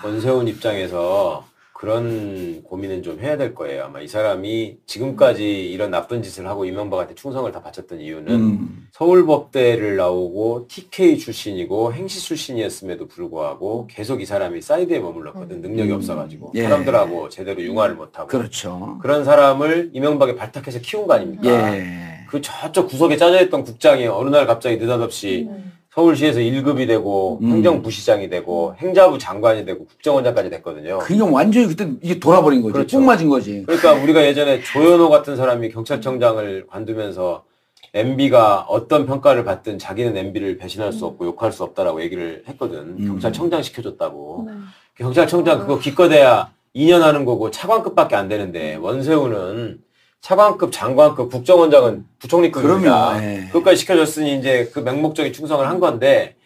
원세훈 입장에서 그런 고민은 좀 해야 될 거예요. 아마 이 사람이 지금까지 이런 나쁜 짓을 하고 이명박한테 충성을 다 바쳤던 이유는 서울법대를 나오고 TK 출신이고 행시 출신이었음에도 불구하고 계속 이 사람이 사이드에 머물렀거든. 능력이 없어가지고. 예. 사람들하고 제대로 융화를 못하고. 그렇죠. 그런 사람을 이명박에 발탁해서 키운 거 아닙니까? 예. 그 저쪽 구석에 짜져있던 국장이 어느 날 갑자기 느닷없이 서울시에서 1급이 되고 행정부시장이 되고 행자부 장관이 되고 국정원장까지 됐거든요. 그게 완전히 그때 이게 돌아버린 거지. 그렇죠. 쭉 맞은 거지. 그러니까 우리가 예전에 조현호 같은 사람이 경찰청장을 관두면서 MB가 어떤 평가를 받든 자기는 MB를 배신할 수 없고 욕할 수 없다라고 얘기를 했거든. 경찰청장 시켜줬다고. 경찰청장 그거 기껏해야 2년 하는 거고 차관급밖에 안 되는데 원세훈은 차관급, 장관급, 국정원장은 부총리급입니다. 그럼요. 예. 그것까지 시켜줬으니 이제 그 맹목적인 충성을 한 건데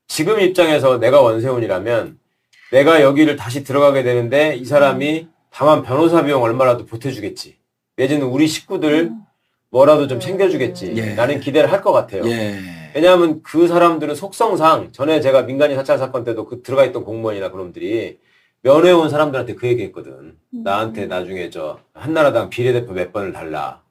지금 입장에서 내가 원세훈이라면 내가 여기를 다시 들어가게 되는데 이 사람이 다만 변호사 비용 얼마라도 보태주겠지. 내지는 우리 식구들 뭐라도 좀 챙겨주겠지. 예. 라는 기대를 할 것 같아요. 예. 왜냐하면 그 사람들은 속성상 전에 제가 민간인 사찰 사건 때도 그 들어가 있던 공무원이나 그놈들이 면회온 사람들한테 그 얘기 했거든. 나한테 나중에 한나라당 비례대표 몇 번을 달라.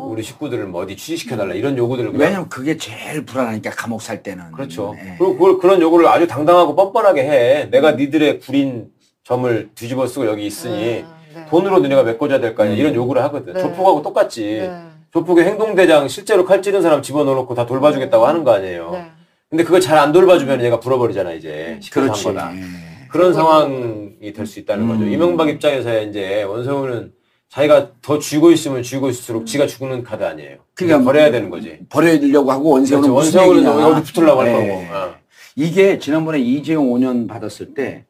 우리 식구들을 뭐 어디 취직시켜달라. 이런 요구들을. 왜냐면 그게 제일 불안하니까 감옥 살 때는. 그렇죠. 예. 그리고 그런 요구를 아주 당당하고 뻔뻔하게 해. 내가 니들의 구린 점을 뒤집어 쓰고 여기 있으니 돈으로 너네가 메꿔줘야 될 거 아니야. 이런 요구를 하거든. 네. 조폭하고 똑같지. 네. 조폭의 행동대장 실제로 칼 찌른 사람 집어넣어놓고 다 돌봐주겠다고 하는 거 아니에요. 네. 근데 그걸 잘 안 돌봐주면 얘가 불어버리잖아, 이제. 시켜서 한 그렇지. 거다. 예. 그런 상황이 될 수 있다는 거죠. 이명박 입장에서야 이제 원세훈은 자기가 더 쥐고 있으면 쥐고 있을수록 지가 죽는 카드 아니에요. 그러니까 버려야 되는 거지. 버리려고 하고 원세훈은 그렇죠. 무슨 원세훈은 얘기냐. 어디 붙으려고 할 예. 거고. 어. 이게 지난번에 이재용 5년 받았을 때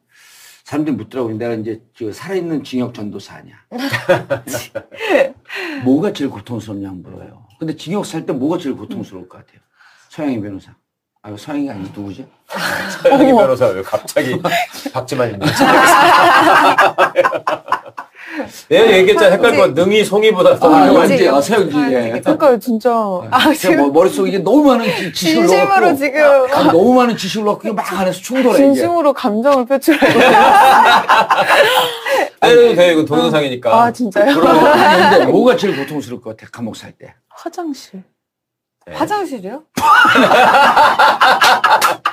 사람들이 묻더라고요. 내가 이제 살아있는 징역 전도사 아니야. 뭐가 제일 고통스럽냐고 물어요. 근데 징역 살 때 뭐가 제일 고통스러울 것 같아요? 서양희 변호사. 서양이가 아니 누구지? 서양희 변호사 왜 갑자기 박지만입니다. 내가 얘기했잖아. 헷갈릴 건 능이 송이보다 더 완전 서양지. 예. 그러니까 진짜 제가 머릿속에 이게 너무 많은 지식을 진심으로 넣었고 지금 너무 많은 지식을 넣고 그게 막 안에서 충돌해. 진심으로 감정을 표출해요. 때려도 돼. 이거 동영상이니까. 아 진짜요? 그런데 뭐가 제일 고통스러울 것 같아? 감옥 살 때. 화장실. 네. 화장실이요?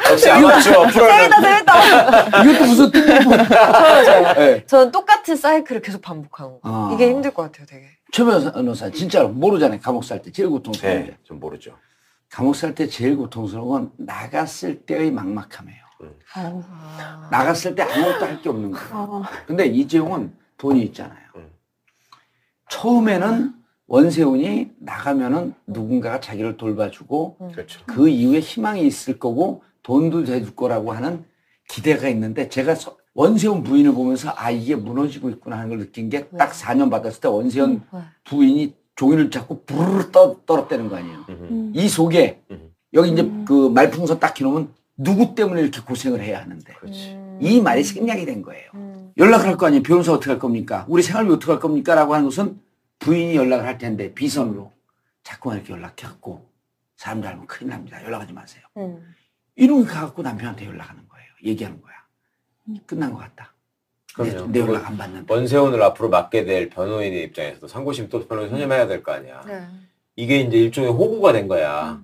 역시 아마추어 프로는 재밌다. 이것도 무슨 네. 저는 똑같은 사이클을 계속 반복하는 거. 이게 힘들 것 같아요, 되게. 최 변호사 진짜로 모르잖아요. 감옥 살 때 제일 고통스러운 게. 네, 좀 모르죠. 감옥 살 때 제일 고통스러운 건 나갔을 때의 막막함이에요. 아. 나갔을 때 아무것도 할 게 없는 거예요. 근데 이재용은 돈이 있잖아요. 처음에는 원세훈이 나가면은 누군가가 자기를 돌봐주고 그렇죠. 그 이후에 희망이 있을 거고 돈도 대줄 거라고 하는 기대가 있는데 제가 원세훈 부인을 보면서 이게 무너지고 있구나 하는 걸 느낀 게 딱 4년 받았을 때 원세훈 부인이 종이를 잡고 부르르 떨었다는 거 아니에요. 이 속에 여기 이제 그 말풍선 딱 켜놓으면 누구 때문에 이렇게 고생을 해야 하는데 이 말이 생략이 된 거예요. 연락을 할 거 아니에요. 변호사 어떻게 할 겁니까? 우리 생활비 어떻게 할 겁니까? 라고 하는 것은 부인이 연락을 할 텐데 비선으로 자꾸만 이렇게 연락해갖고 사람들 알면 큰일 납니다. 연락하지 마세요. 이놈이 가갖고 남편한테 연락하는 거예요. 얘기하는 거야. 끝난 것 같다. 그럼요. 내 연락 안 받는다. 원세훈을 앞으로 맡게 될 변호인의 입장에서도 상고심 또 변호인 선임해야 될 거 아니야. 네. 이게 이제 일종의 호구가 된 거야.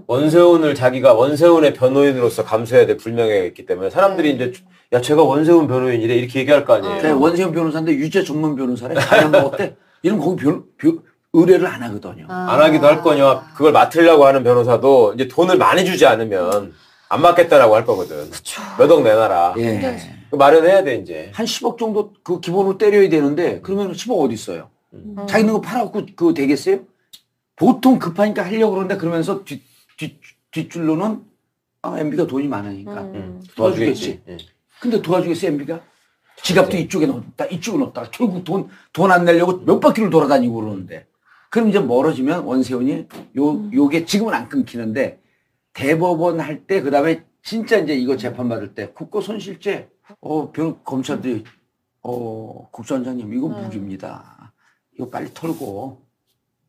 원세훈을 자기가 원세훈의 변호인으로서 감수해야 될 불명예가 있기 때문에 사람들이 이제 야 제가 원세훈 변호인이래 이렇게 얘기할 거 아니에요. 원세훈 변호사인데 유죄 전문 변호사래. 다른 거 어때? 이런 거기 의뢰를 안 하거든요. 안 하기도 할 거냐. 그걸 맡으려고 하는 변호사도 이제 돈을 많이 주지 않으면 안 맡겠다라고 할 거거든. 몇 억 내놔라. 예. 마련해야 돼 이제. 한 10억 정도 그 기본으로 때려야 되는데 그러면 10억 어디 있어요? 자기 있는 거 팔아갖고 그거 되겠어요? 보통 급하니까 하려고 그러는데 그러면서 뒷줄로는 MB가 돈이 많으니까 도와주겠지. 근데 도와주겠어요 MB가? 지갑도 이쪽에 넣었다, 이쪽에 넣었다가 결국 돈 안 내려고 몇 바퀴를 돌아다니고 그러는데. 그럼 이제 멀어지면 원세훈이 요게 지금은 안 끊기는데 대법원 할 때 그다음에 진짜 이제 이거 재판 받을 때 국고 손실죄 검찰들이 국정원장님 이거 무기입니다. 이거 빨리 털고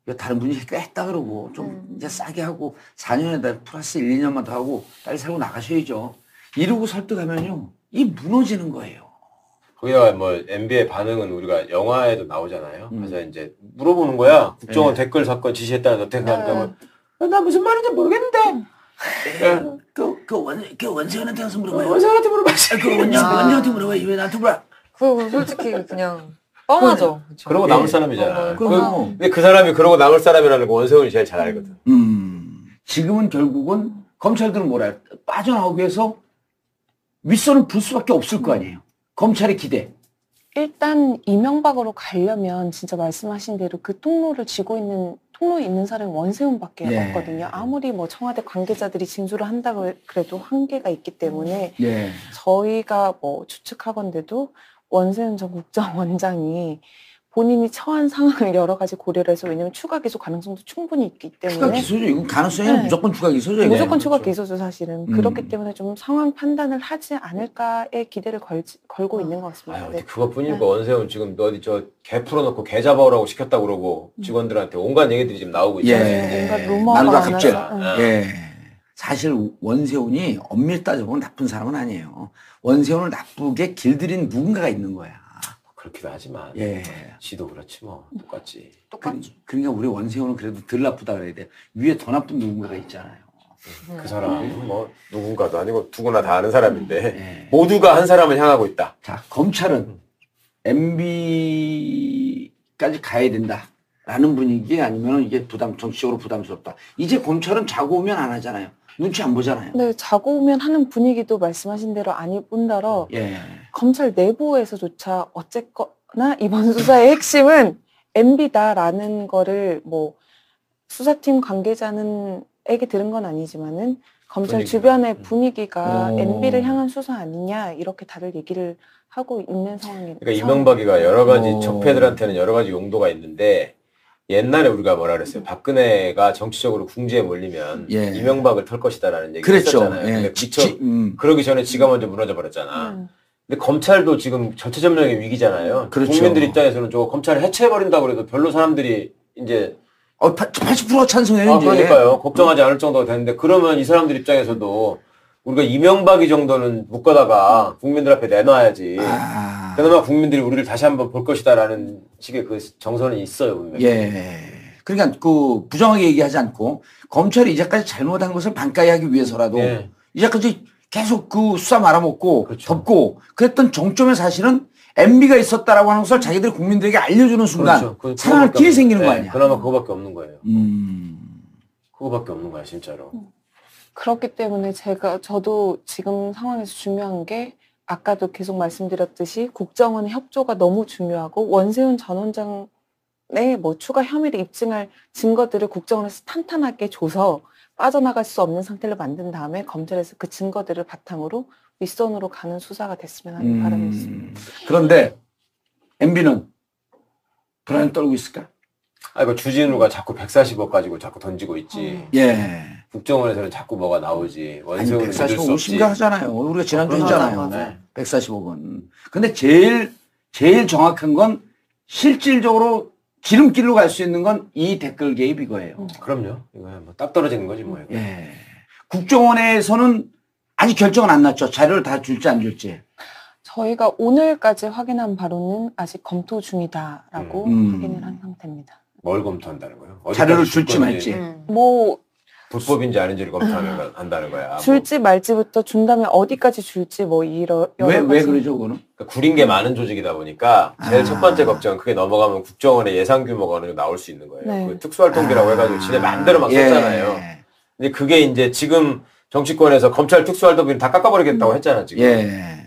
이거 다른 분이 했다 그러고 좀 이제 싸게 하고 4년에다 플러스 1, 2년만 더 하고 빨리 살고 나가셔야죠. 이러고 설득하면요. 이 무너지는 거예요. 거기다가 뭐 MB의 반응은 우리가 영화에도 나오잖아요. 그래서 이제 물어보는 거야. 국정원 댓글 사건 지시했다는 어떻게 생각하냐면 나 무슨 말인지 모르겠는데. 그 원세훈한테 가서 물어봐요. 원세훈한테 물어봤어. 그 원세훈한테 물어봐요. 왜 나한테 물어봐? 그 솔직히 그냥 뻔하죠. 그쵸? 그러고 남을 사람이잖아. 그럼 근데 그 사람이 그러고 남을 사람이라는 거 원세훈이 제일 잘 알거든. 지금은 결국은 검찰들은 뭐라 해요? 빠져나오기 위해서 윗선을 불 수밖에 없을 거 아니에요. 검찰의 기대. 일단 이명박으로 가려면 진짜 말씀하신 대로 그 통로에 있는 사람이 원세훈밖에 예. 없거든요. 아무리 뭐 청와대 관계자들이 진술을 한다고 그래도 한계가 있기 때문에 예. 저희가 뭐 추측하건대도 원세훈 전 국정원장이 본인이 처한 상황을 여러 가지 고려를 해서 왜냐하면 추가 기소 가능성도 충분히 있기 추가 때문에 기소죠. 이건 가능성이 네. 무조건 추가 기소죠. 무조건 추가 그렇죠. 기소죠 사실은. 그렇기 때문에 좀 상황 판단을 하지 않을까의 기대를 걸고 있는 것 같습니다. 아유, 그것뿐이니까 원세훈 지금 너 어디 저 개 풀어놓고 개 잡아오라고 시켰다고 그러고 직원들한테 온갖 얘기들이 지금 나오고 있잖아요. 예. 뭔가 루머가 나누라 많아서. 갑질. 예. 사실 원세훈이 엄밀히 따져보면 나쁜 사람은 아니에요. 원세훈을 나쁘게 길들인 누군가가 있는 거야. 그렇기도 하지만 예. 지도 그렇지 뭐 똑같지. 그러니까 우리 원세훈은 그래도 덜 나쁘다 그래야 돼. 위에 더 나쁜 누군가가 있잖아요. 그 사람은 뭐 누군가도 아니고 누구나 다 아는 사람인데 예. 모두가 한 사람을 향하고 있다. 자, 검찰은 MB까지 가야 된다라는 분위기 아니면 이게 정치적으로 부담스럽다. 이제 검찰은 자고 오면 안 하잖아요. 눈치 안 보잖아요. 네, 자고 오면 하는 분위기도 말씀하신 대로 아닐 뿐더러 예. 검찰 내부에서조차 어쨌거나 이번 수사의 핵심은 MB다라는 거를 뭐 수사팀 관계자에게 들은 건 아니지만은 검찰 분위기가. 주변의 분위기가 오. MB를 향한 수사 아니냐 이렇게 다들 얘기를 하고 있는 상황입니다. 그러니까 이명박이가 여러 가지 오. 적폐들한테는 여러 가지 용도가 있는데 옛날에 우리가 뭐라 그랬어요. 박근혜가 정치적으로 궁지에 몰리면 예. 이명박을 털 것이다라는 얘기를 그랬죠. 했었잖아요. 예. 근데 그러기 전에 지가 먼저 무너져 버렸잖아. 근데 검찰도 지금 절체절명의 위기잖아요. 그렇죠. 국민들 입장에서는 저거 검찰을 해체해버린다고 그래도 별로 사람들이 이제 80% 찬성해요. 이제. 그러니까요. 걱정하지 않을 정도가 되는데 그러면 이 사람들 입장에서도 우리가 이명박이 정도는 묶어다가 국민들 앞에 내놔야지. 그나마 국민들이 우리를 다시 한번 볼 것이다라는 식의 그 정서는 있어요, 분명히. 예. 그러니까 그 부정하게 얘기하지 않고 검찰이 이제까지 잘못한 것을 반가이 하기 위해서라도 예. 이제까지 계속 그 수사 말아먹고 그렇죠. 덮고 그랬던 정점의 사실은 MB가 있었다라고 하는 것을 자기들이 국민들에게 알려주는 순간 그렇죠. 살아날 길이 생기는 거 네, 아니야. 그나마 그거밖에 없는 거예요. 음. 그거밖에 없는 거야, 진짜로. 그렇기 때문에 저도 지금 상황에서 중요한 게 아까도 계속 말씀드렸듯이 국정원의 협조가 너무 중요하고 원세훈 전 원장의 뭐 추가 혐의를 입증할 증거들을 국정원에서 탄탄하게 줘서 빠져나갈 수 없는 상태를 만든 다음에 검찰에서 그 증거들을 바탕으로 윗선으로 가는 수사가 됐으면 하는 바람이 있습니다. 그런데 MB는 불안을 떨고 있을까? 그 주진우가 자꾸 140억 가지고 자꾸 던지고 있지. 예. 국정원에서는 자꾸 뭐가 나오지. 아니, 원세훈은 믿을 수 145억 없지. 심각하잖아요. 우리가 지난주에 했잖아요. 네. 140억은. 근데 제일 정확한 건 실질적으로 지름길로 갈 수 있는 건 이 댓글 개입 이거예요. 그럼요. 이거 뭐 딱 떨어지는 거지 뭐. 예. 국정원에서는 아직 결정은 안 났죠. 자료를 다 줄지 안 줄지. 저희가 오늘까지 확인한 바로는 아직 검토 중이다라고 확인을 한 상태입니다. 뭘 검토한다는 거예요? 자료를 어디까지 줄 줄지 건지, 말지. 뭐 불법인지 아닌지를 검토한다는 거야. 줄지 말지부터 준다면 어디까지 줄지 뭐 여러 왜 가지. 그러죠, 그거는? 그러니까 구린 게 많은 조직이다 보니까 제일 첫 번째 걱정은 그게 넘어가면 국정원의 예산 규모가 어느 정도 나올 수 있는 거예요. 네. 그 특수활동비라고 해가지고 지네 마음대로 막 썼잖아요. 근데 그게 이제 지금 정치권에서 검찰 특수활동비를 다 깎아버리겠다고 했잖아, 지금.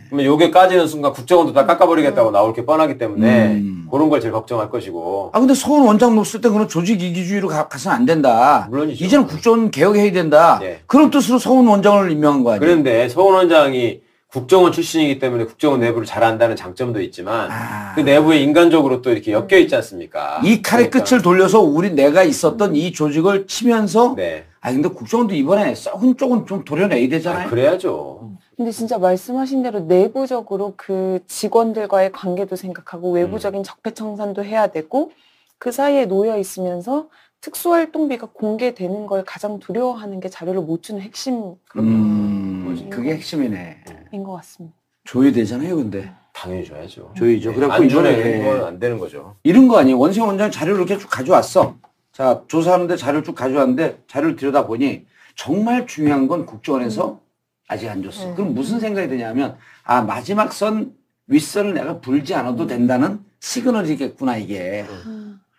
그러면 요게 까지는 순간 국정원도 다 깎아버리겠다고 나올 게 뻔하기 때문에 그런 걸 제일 걱정할 것이고. 근데 서훈 원장 놓았을 때 그런 조직 이기주의로 가서는 안 된다. 물론이죠. 이제는 국정원 개혁해야 된다. 예. 그런 뜻으로 서훈 원장을 임명한 거 아니에요? 그런데 서훈 원장이 국정원 출신이기 때문에 국정원 내부를 잘 안다는 장점도 있지만 그 내부에 인간적으로 또 이렇게 엮여 있지 않습니까? 이 칼의 그러니까. 끝을 돌려서 내가 있었던 이 조직을 치면서 네. 근데 국정원도 이번에 썩은 쪽은 좀 도려내야 되잖아요. 그래야죠. 근데 진짜 말씀하신 대로 내부적으로 그 직원들과의 관계도 생각하고 외부적인 적폐청산도 해야 되고 그 사이에 놓여 있으면서 특수활동비가 공개되는 걸 가장 두려워하는 게 자료를 못 주는 핵심 그게 핵심이네. 인 것 같습니다. 조율 되잖아요, 근데. 당연히 줘야죠. 조율이죠. 그래갖고 안 주면 이번에 이건 안 되는 거죠. 이런 거 아니에요. 원세훈 원장이 자료를 이렇게 쭉 가져왔어. 자, 조사하는데 자료를 쭉 가져왔는데 자료를 들여다보니 정말 중요한 건 국정원에서 아직 안 줬어. 그럼 무슨 생각이 드냐면 마지막 선 윗선을 내가 불지 않아도 된다는 시그널이겠구나 이게.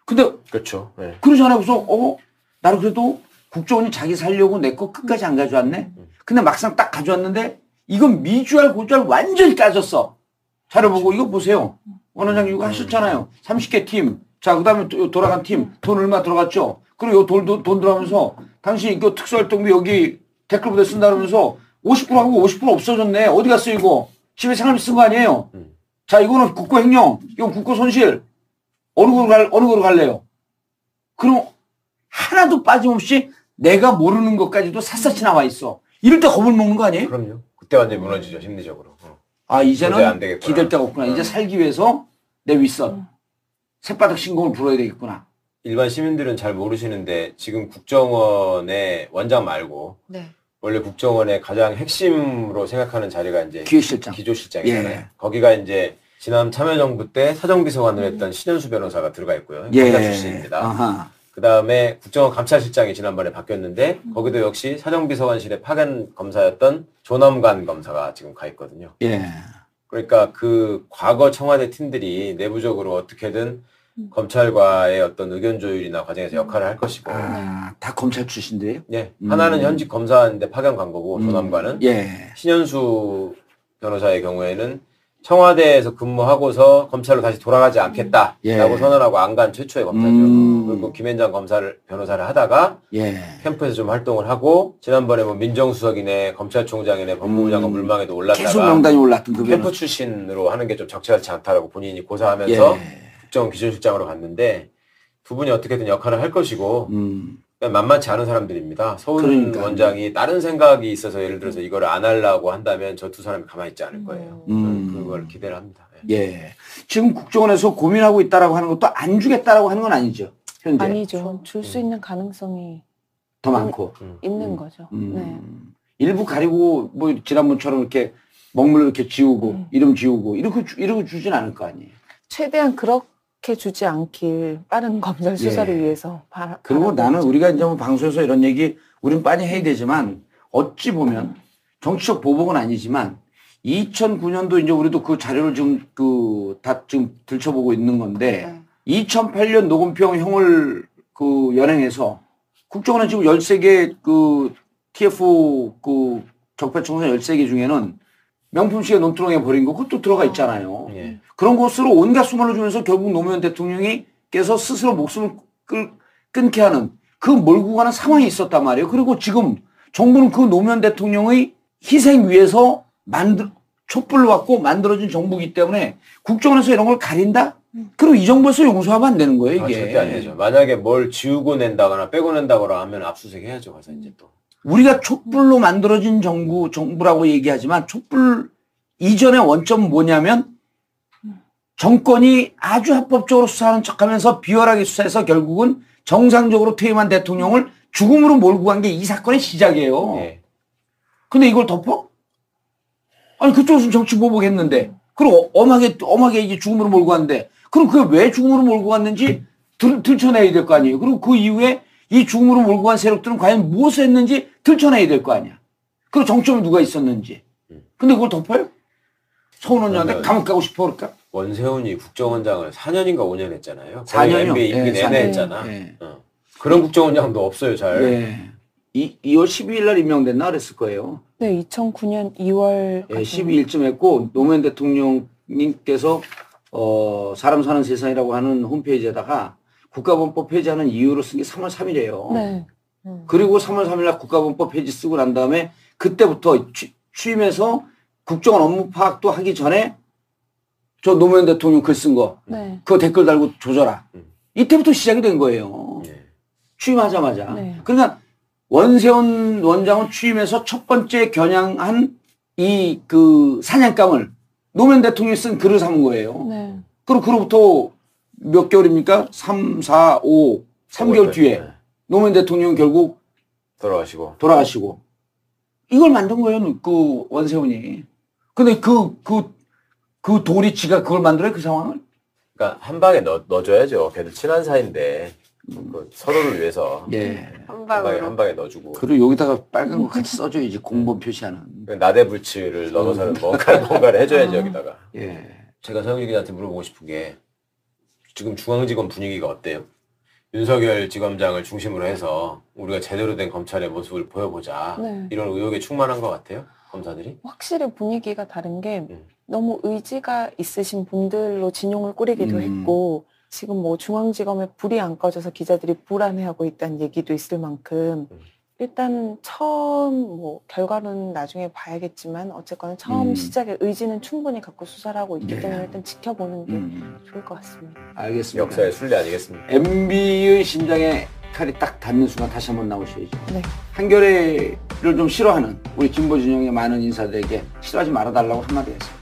근데 그렇죠. 네. 그러잖아요. 그래서 나는 그래도 국정원이 자기 살려고 내 거 끝까지 안 가져왔네. 근데 막상 딱 가져왔는데 이건 미주알 고주알 완전히 따졌어. 자료 보고 이거 보세요. 원 원장님 이거 하셨잖아요. 30개 팀. 자, 그 다음에 돌아간 팀. 돈 얼마 들어갔죠? 그리고 돈 들어가면서 당신 이거 특수활동비 여기 댓글 부대 쓴다 그러면서 50% 하고 50% 없어졌네. 어디 갔어 이거? 집에 사람이 쓴 거 아니에요? 자, 이거는 국고 횡령. 이건 국고 손실. 어느 거로 갈래요? 그럼 하나도 빠짐없이 내가 모르는 것까지도 샅샅이 나와 있어. 이럴 때 겁을 먹는 거 아니에요? 그럼요. 그때 완전히 무너지죠, 심리적으로. 도저히 이제는 안 되겠구나. 기댈 데가 없구나. 이제 살기 위해서 내 윗선. 새바닥 신공을 불어야 되겠구나. 일반 시민들은 잘 모르시는데 지금 국정원의 원장 말고 네. 원래 국정원의 가장 핵심으로 생각하는 자리가 이제 기획실장. 기조실장이잖아요. 예. 거기가 이제 지난 참여정부 때 사정비서관을 했던 신현수 변호사가 들어가 있고요. 검사 출신입니다. 아하. 그 다음에 국정원 감찰실장이 지난번에 바뀌었는데 거기도 역시 사정비서관실의 파견 검사였던 조남관 검사가 지금 가 있거든요. 예. 그러니까 그 과거 청와대 팀들이 내부적으로 어떻게든 검찰과의 어떤 의견 조율이나 과정에서 역할을 할 것이고. 다 검찰 출신들이에요? 예. 하나는 현직 검사인데 파견 간 거고 조남관은 예. 신현수 변호사의 경우에는 청와대에서 근무하고서 검찰로 다시 돌아가지 않겠다라고 예. 선언하고 안 간 최초의 검사죠. 그리고 김현장 변호사를 하다가 예. 캠프에서 좀 활동을 하고 지난번에 뭐 민정수석이네 검찰총장이네 법무부 장관 물망에도 올랐다가 계속 명단이 올랐던 그 캠프 출신으로 하는 게 좀 적절하지 않다라고 본인이 고사하면서 예. 국정원 기조실장으로 갔는데 두 분이 어떻게든 역할을 할 것이고 그냥 만만치 않은 사람들입니다. 서훈 그러니까. 원장이 다른 생각이 있어서 예를 들어서 이걸 안 하려고 한다면 저 두 사람이 가만히 있지 않을 거예요. 그걸 기대를 합니다. 예. 예. 지금 국정원에서 고민하고 있다라고 하는 것도 안 주겠다라고 하는 건 아니죠. 현재. 아니죠. 줄 수 있는 가능성이 더 많고. 있는 거죠. 네. 일부 가리고 뭐 지난번처럼 이렇게 먹물 이렇게 지우고 이름 지우고 이러고 주진 않을 거 아니에요. 최대한 그렇게 주지 않길 빠른 검찰 수사를 위해서 그리고 나는 우리가 이제 뭐 방송에서 이런 얘기 우린 빤히 해야 되지만 어찌 보면 정치적 보복은 아니지만 2009년도 이제 우리도 그 자료를 지금 다 지금 들춰보고 있는 건데 2008년 노건평 형을 연행해서 국정원은 지금 13개 TF 적폐청산 13개 중에는 명품시계 논두렁에 버린 거 그것도 들어가 있잖아요. 예. 그런 것으로 온갖 수만을 주면서 결국 노무현 대통령께서 스스로 목숨을 끊게 하는 그 몰고 가는 상황이 있었단 말이에요. 그리고 지금 정부는 그 노무현 대통령의 희생 위에서 촛불로 갖고 만들어진 정부이기 때문에 국정원에서 이런 걸 가린다? 그럼 이 정부에서 용서하면 안 되는 거예요, 이게. 절대 안 되죠. 만약에 뭘 지우고 낸다거나 빼고 낸다거나 하면 압수수색 해야죠. 가서 이제 또. 우리가 촛불로 만들어진 정부라고 얘기하지만 촛불 이전의 원점은 뭐냐면 정권이 아주 합법적으로 수사하는 척하면서 비열하게 수사해서 결국은 정상적으로 퇴임한 대통령을 죽음으로 몰고 간 게 이 사건의 시작이에요. 예. 근데 이걸 덮어? 아니 그쪽은 정치 보복했는데 그리고 엄하게 이제 죽음으로 몰고 갔는데 그럼 그게 왜 죽음으로 몰고 갔는지 들춰내야 될 거 아니에요. 그리고 그 이후에 이 죽음으로 몰고 간 세력들은 과연 무엇을 했는지 들춰내야 될 거 아니야. 그리고 정점에 누가 있었는지. 근데 그걸 덮어요? 서훈 원장한테 감옥 가고 싶어 그럴까? 원세훈이 국정원장을 4년인가 5년 했잖아요. 4년이요? MBA 임기 예, 내내 했잖아. 예. 그런 국정원장도 없어요, 잘. 네. 2월 12일 날 임명됐나 그랬을 거예요. 네, 2009년 2월. 예, 12일쯤 했고 노무현 대통령님께서 사람 사는 세상이라고 하는 홈페이지에다가 국가본법 폐지하는 이유로 쓴 게 3월 3일이에요. 네. 그리고 3월 3일 날 국가본법 폐지 쓰고 난 다음에 그때부터 취임해서 국정원 업무 파악도 하기 전에 저 노무현 대통령 글 쓴 거 네. 그거 댓글 달고 조져라. 이때부터 시작이 된 거예요. 예. 취임하자마자. 네. 그러니까 원세훈 원장은 취임해서 첫 번째 겨냥한 이 그 사냥감을 노무현 대통령이 쓴 글을 삼은 거예요. 네. 그리고 그로부터 몇 개월입니까? 3, 4, 5, 3개월 뒤에 네. 노무현 대통령 결국 돌아가시고. 이걸 만든 거예요. 그 원세훈이. 근데 그 도리치가 그걸 만들어요, 그 상황을? 그러니까 한 방에 넣어줘야죠. 걔들 친한 사이인데 그 서로를 위해서 예. 한 한 방으로. 방에 넣어주고. 그리고 여기다가 빨간 거 같이 써줘야지, 공범 표시하는. 나대불치를 넣어서는 뭔가를 해줘야죠, 여기다가. 예. 제가 서영길 기자한테 물어보고 싶은 게 지금 중앙지검 분위기가 어때요? 윤석열 지검장을 중심으로 해서 우리가 제대로 된 검찰의 모습을 보여보자. 네. 이런 의욕에 충만한 것 같아요? 검사들이? 확실히 분위기가 다른 게 너무 의지가 있으신 분들로 진용을 꾸리기도 했고 지금 뭐 중앙지검에 불이 안 꺼져서 기자들이 불안해하고 있다는 얘기도 있을 만큼 일단 처음 뭐 결과는 나중에 봐야겠지만 어쨌거나 처음 시작에 의지는 충분히 갖고 수사를 하고 있기 네. 때문에 일단 지켜보는 게 좋을 것 같습니다. 알겠습니다. 역사의 순례 아니겠습니까? MB의 심장에 칼이 딱 닿는 순간 다시 한번 나오셔야죠. 네. 한겨레를 좀 싫어하는 우리 진보 진영의 많은 인사들에게 싫어하지 말아달라고 한마디 했어요.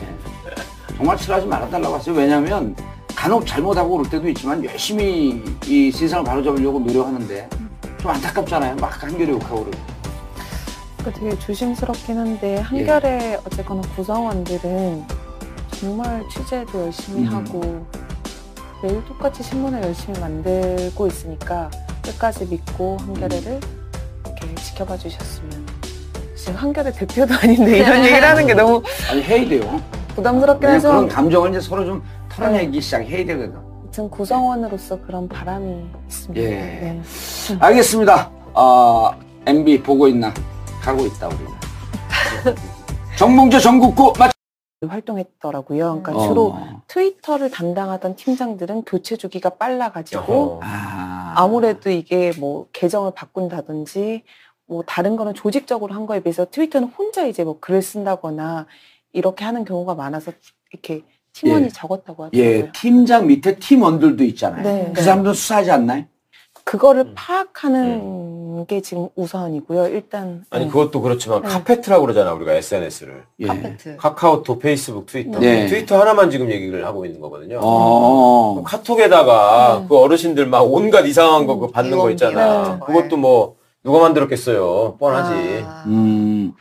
예. 정말 싫어하지 말아달라고 했어요. 왜냐하면 간혹 잘못하고 그럴 때도 있지만 열심히 이 세상을 바로잡으려고 노력하는데 좀 안타깝잖아요. 막 한겨레 욕하고 그러고. 그러니까 되게 조심스럽긴 한데 한겨레 어쨌거나 구성원들은 정말 취재도 열심히 하고 매일 똑같이 신문을 열심히 만들고 있으니까 끝까지 믿고 한겨레를 이렇게 지켜봐 주셨으면. 지금 한겨레 대표도 아닌데 이런 얘기를 하는 게 너무 아니 해야 돼요. 부담스럽긴 그냥 그런 하지만 감정을 이제 서로 좀 털어내기 시작해야 되거든. 지금 구성원으로서 그런 바람이 있습니다. 예. 네. 알겠습니다. MB 보고 있나? 가고 있다 우리는. 정봉재 전국구 활동했더라고요. 그러니까 주로 트위터를 담당하던 팀장들은 교체 주기가 빨라가지고 아무래도 이게 뭐 계정을 바꾼다든지 뭐 다른 거는 조직적으로 한 거에 비해서 트위터는 혼자 이제 뭐 글을 쓴다거나 이렇게 하는 경우가 많아서 이렇게 팀원이 적었다고 하더라고요. 예, 팀장 밑에 팀원들도 있잖아요. 네. 그 사람들은 수사하지 않나요? 그거를 파악하는 게 지금 우선이고요. 일단 아니 그것도 그렇지만 카페트라고 그러잖아 우리가 SNS를. 예. 카페트. 카카오톡, 페이스북, 트위터. 네. 트위터 하나만 지금 얘기를 하고 있는 거거든요. 어. 카톡에다가 그 어르신들 막 온갖 이상한 거 그거 받는 거 있잖아. 네. 그것도 뭐 누가 만들었겠어요. 뻔하지.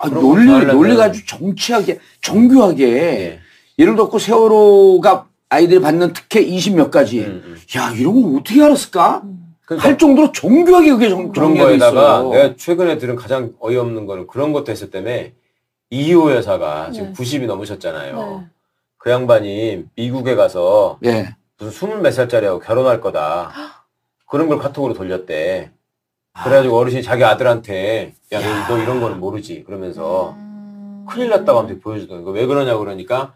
논리가 아주 정치하게, 정교하게. 네. 예를 들어 세월호가 아이들이 받는 특혜 20몇 가지. 야, 이런 거 어떻게 알았을까? 그러니까 할 정도로 정교하게 그게 그런 정리가 돼 거에다가 있어요. 내가 최근에 들은 가장 어이없는 거는 그런 것도 했을 때문에 이희호 여사가 지금 90이 넘으셨잖아요. 네. 그 양반이 미국에 가서 예. 무슨 20몇 살짜리하고 결혼할 거다. 그런 걸 카톡으로 돌렸대. 그래가지고 어르신이 자기 아들한테 야, 너 이런 거는 모르지. 그러면서 큰일 났다고 하면서 보여주던 거. 왜 그러냐고 그러니까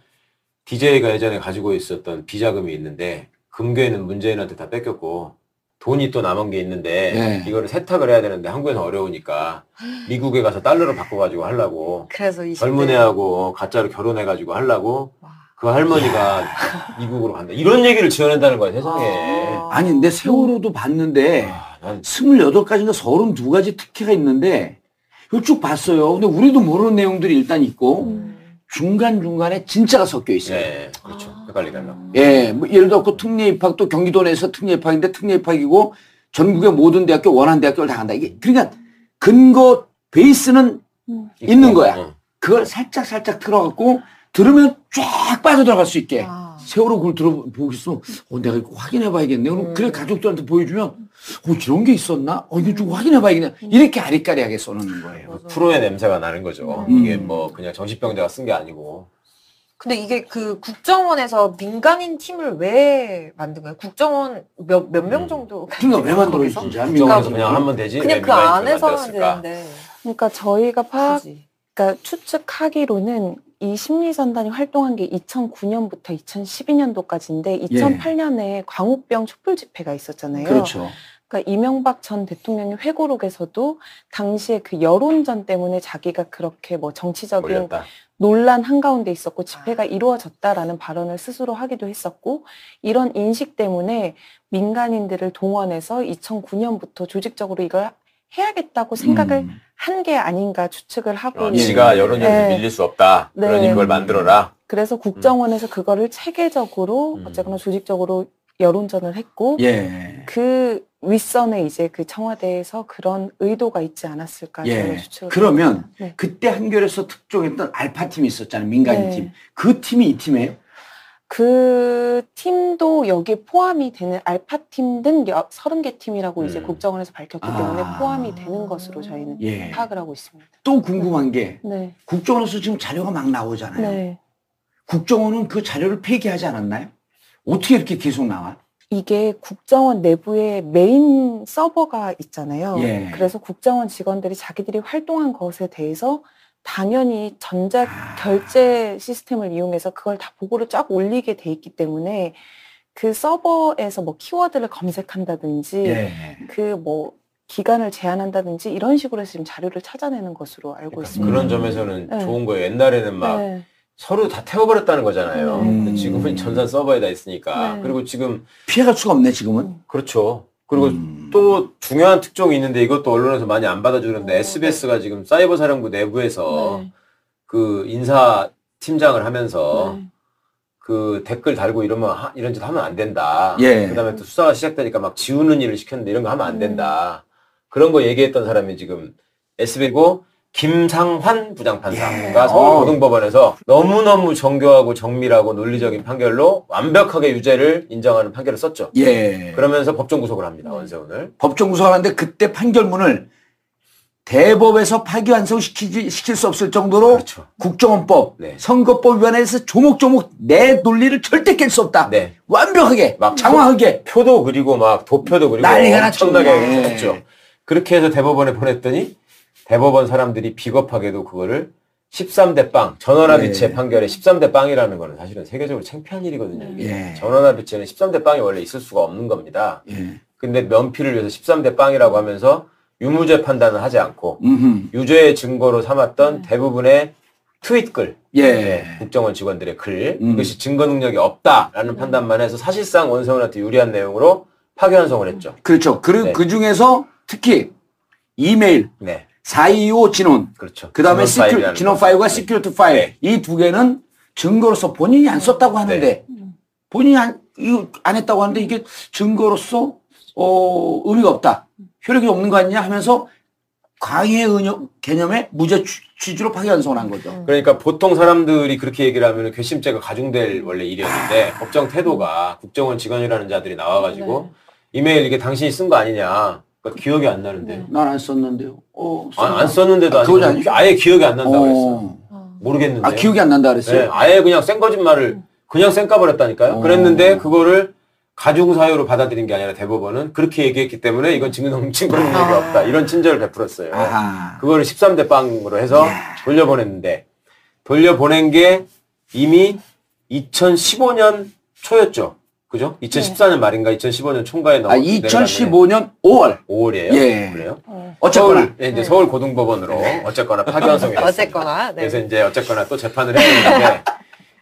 DJ가 예전에 가지고 있었던 비자금이 있는데 금괴는 문재인한테 다 뺏겼고 돈이 또 남은 게 있는데 네. 이거를 세탁을 해야 되는데 한국에서 어려우니까 미국에 가서 달러로 바꿔가지고 하려고 그래서 20대. 젊은 애하고 가짜로 결혼해가지고 하려고 그 할머니가 미국으로 간다. 이런 얘기를 지어낸다는 거야 세상에. 아니, 근데 세월호도 봤는데, 난 28가지인가 32가지 특혜가 있는데, 이거 쭉 봤어요. 근데 우리도 모르는 내용들이 일단 있고, 중간중간에 진짜가 섞여 있어요. 네, 그렇죠. 헷갈리게 하려고. 예, 뭐 예를 들어 그 특례 입학도 경기도 내에서 특례 입학인데 특례 입학이고 전국의 모든 대학교 원하는 대학교를 다 간다. 이게 그러니까 근거 베이스는 있는 거야. 그걸 살짝 들어갖고 들으면 쫙 빠져들어갈 수 있게. 세월호 그걸 들어보고 있으면 내가 이거 확인해봐야겠네. 그럼 그래 가족들한테 보여주면 이런 게 있었나? 이거 좀 확인해봐야겠네. 이렇게 아리까리하게 써놓는 거예요. 프로의 냄새가 나는 거죠. 이게 뭐 그냥 정신병자가 쓴 게 아니고. 근데 이게 그 국정원에서 민간인 팀을 왜 만든 거예요? 국정원 몇 명 정도? 그러니까 왜 만들어진지 국정원에서 그냥 하면 되지. 그냥 왜 그 민간인 팀을 안에서 하면 만들었을까? 되는데. 그러니까 저희가 그치. 그러니까 추측하기로는 이 심리전단이 활동한 게 2009년부터 2012년도까지인데 2008년에 광우병 촛불 집회가 있었잖아요. 그렇죠. 그러니까 이명박 전 대통령의 회고록에서도 당시에 그 여론전 때문에 자기가 그렇게 뭐 정치적인 올렸다. 논란 한가운데 있었고 집회가 이루어졌다라는 발언을 스스로 하기도 했었고 이런 인식 때문에 민간인들을 동원해서 2009년부터 조직적으로 이걸 해야겠다고 생각을 한 게 아닌가 추측을 하고 지가 여론전에서 네. 밀릴 수 없다. 네. 그러니 그걸 만들어라. 그래서 국정원에서 그거를 체계적으로 어쨌거나 조직적으로 여론전을 했고 예. 그 윗선에 이제 그 청와대에서 그런 의도가 있지 않았을까 저는 예. 추측을 그러면 합니다. 네. 그때 한겨레에서 특종했던 알파팀이 있었잖아요. 민간인 네. 팀. 그 팀이 이 팀이에요? 그 팀도 여기에 포함이 되는 알파팀 등 30개 팀이라고 이제 국정원에서 밝혔기 때문에 포함이 되는 것으로 저희는 예. 파악을 하고 있습니다. 또 궁금한 게 네. 국정원에서 지금 자료가 막 나오잖아요. 네. 국정원은 그 자료를 폐기하지 않았나요? 어떻게 이렇게 계속 나와? 이게 국정원 내부에 메인 서버가 있잖아요. 예. 그래서 국정원 직원들이 자기들이 활동한 것에 대해서 당연히 전자 결제 시스템을 이용해서 그걸 다 보고를 쫙 올리게 돼 있기 때문에 그 서버에서 뭐 키워드를 검색한다든지 예. 그 뭐 기간을 제한한다든지 이런 식으로 해서 지금 자료를 찾아내는 것으로 알고 있습니다. 그런 점에서는 네. 좋은 거예요. 옛날에는 막 네. 서로 다 태워버렸다는 거잖아요. 네. 근데 지금은 전산 서버에다 있으니까. 네. 그리고 지금 피해갈 수가 없네 지금은. 그렇죠. 그리고 또 중요한 특종이 있는데 이것도 언론에서 많이 안 받아주는데 SBS가 지금 사이버 사령부 내부에서 네. 그 인사 팀장을 하면서 네. 그 댓글 달고 이러면 이런 짓 하면 안 된다. 예. 그다음에 또 수사가 시작되니까 막 지우는 일을 시켰는데 이런 거 하면 안 된다. 그런 거 얘기했던 사람이 지금 SBS고 김상환 부장판사가 서울고등법원에서 너무너무 정교하고 정밀하고 논리적인 판결로 완벽하게 유죄를 인정하는 판결을 썼죠. 예. 그러면서 법정 구속을 합니다. 원세훈을. 법정 구속하는데 그때 판결문을 대법에서 파기환송 시킬 수 없을 정도로 그렇죠. 국정원법, 네. 선거법 위반해서 조목조목 내 논리를 절대 깰 수 없다. 네. 완벽하게, 막 장황하게. 표도 그리고 막 도표도 그리고 난리가 났죠. 엄청나게 네. 했죠. 그렇게 해서 대법원에 보냈더니 대법원 사람들이 비겁하게도 그거를 13대 빵, 전원합의체 네. 판결에 13대 빵이라는 거는 사실은 세계적으로 창피한 일이거든요. 이게. 예. 전원합의체는 13대 빵이 원래 있을 수가 없는 겁니다. 예. 근데 면피를 위해서 13대 빵이라고 하면서 유무죄 판단을 하지 않고 유죄의 증거로 삼았던 대부분의 트윗글, 예. 국정원 직원들의 글, 이것이 증거 능력이 없다라는 판단만 해서 사실상 원세훈한테 유리한 내용으로 파기환송을 했죠. 그렇죠. 그리고 네. 그 중에서 특히 이메일, 네, 425 진원, 그렇죠. 그 다음에 진원 파일이라는 진원 거. 파일과 시큐리티 파일, 네. 이 두 개는 증거로서 본인이 안 썼다고 하는데, 본인이 이거 안 했다고 하는데 이게 증거로서, 의미가 없다. 효력이 없는 거 아니냐 하면서 강의 개념의 무죄 취지로 파기환송을 한 거죠. 그러니까 보통 사람들이 그렇게 얘기를 하면 괘씸죄가 가중될 원래 일이었는데 법정 태도가 국정원 직원이라는 자들이 나와가지고 이메일 이게 당신이 쓴 거 아니냐. 그러니까 기억이 안 나는데. 난 안 썼는데요. 안 썼는데도 그거지 아니고 아니죠? 아예 기억이 안 난다고 했어. 모르겠는데. 아, 기억이 안 난다 그랬어요? 네, 아예 그냥 생 거짓말을 그냥 쌩까버렸다니까요. 그랬는데 그거를 가중사유로 받아들인 게 아니라 대법원은 그렇게 얘기했기 때문에 이건 증거 능력이 없다. 이런 친절을 베풀었어요. 아하. 그거를 13대 빵으로 해서 돌려보냈는데 돌려보낸 게 이미 2015년 초였죠. 그죠? 2014년 말인가 2015년 총괄에 아, 2015년 5월. 5월이에요? 예. 그래요? 어쨌거나. 서울, 이제 서울고등법원으로 어쨌거나 파기환송이 됐어요. 어쨌거나. 네. 그래서 이제 어쨌거나 또 재판을 했는데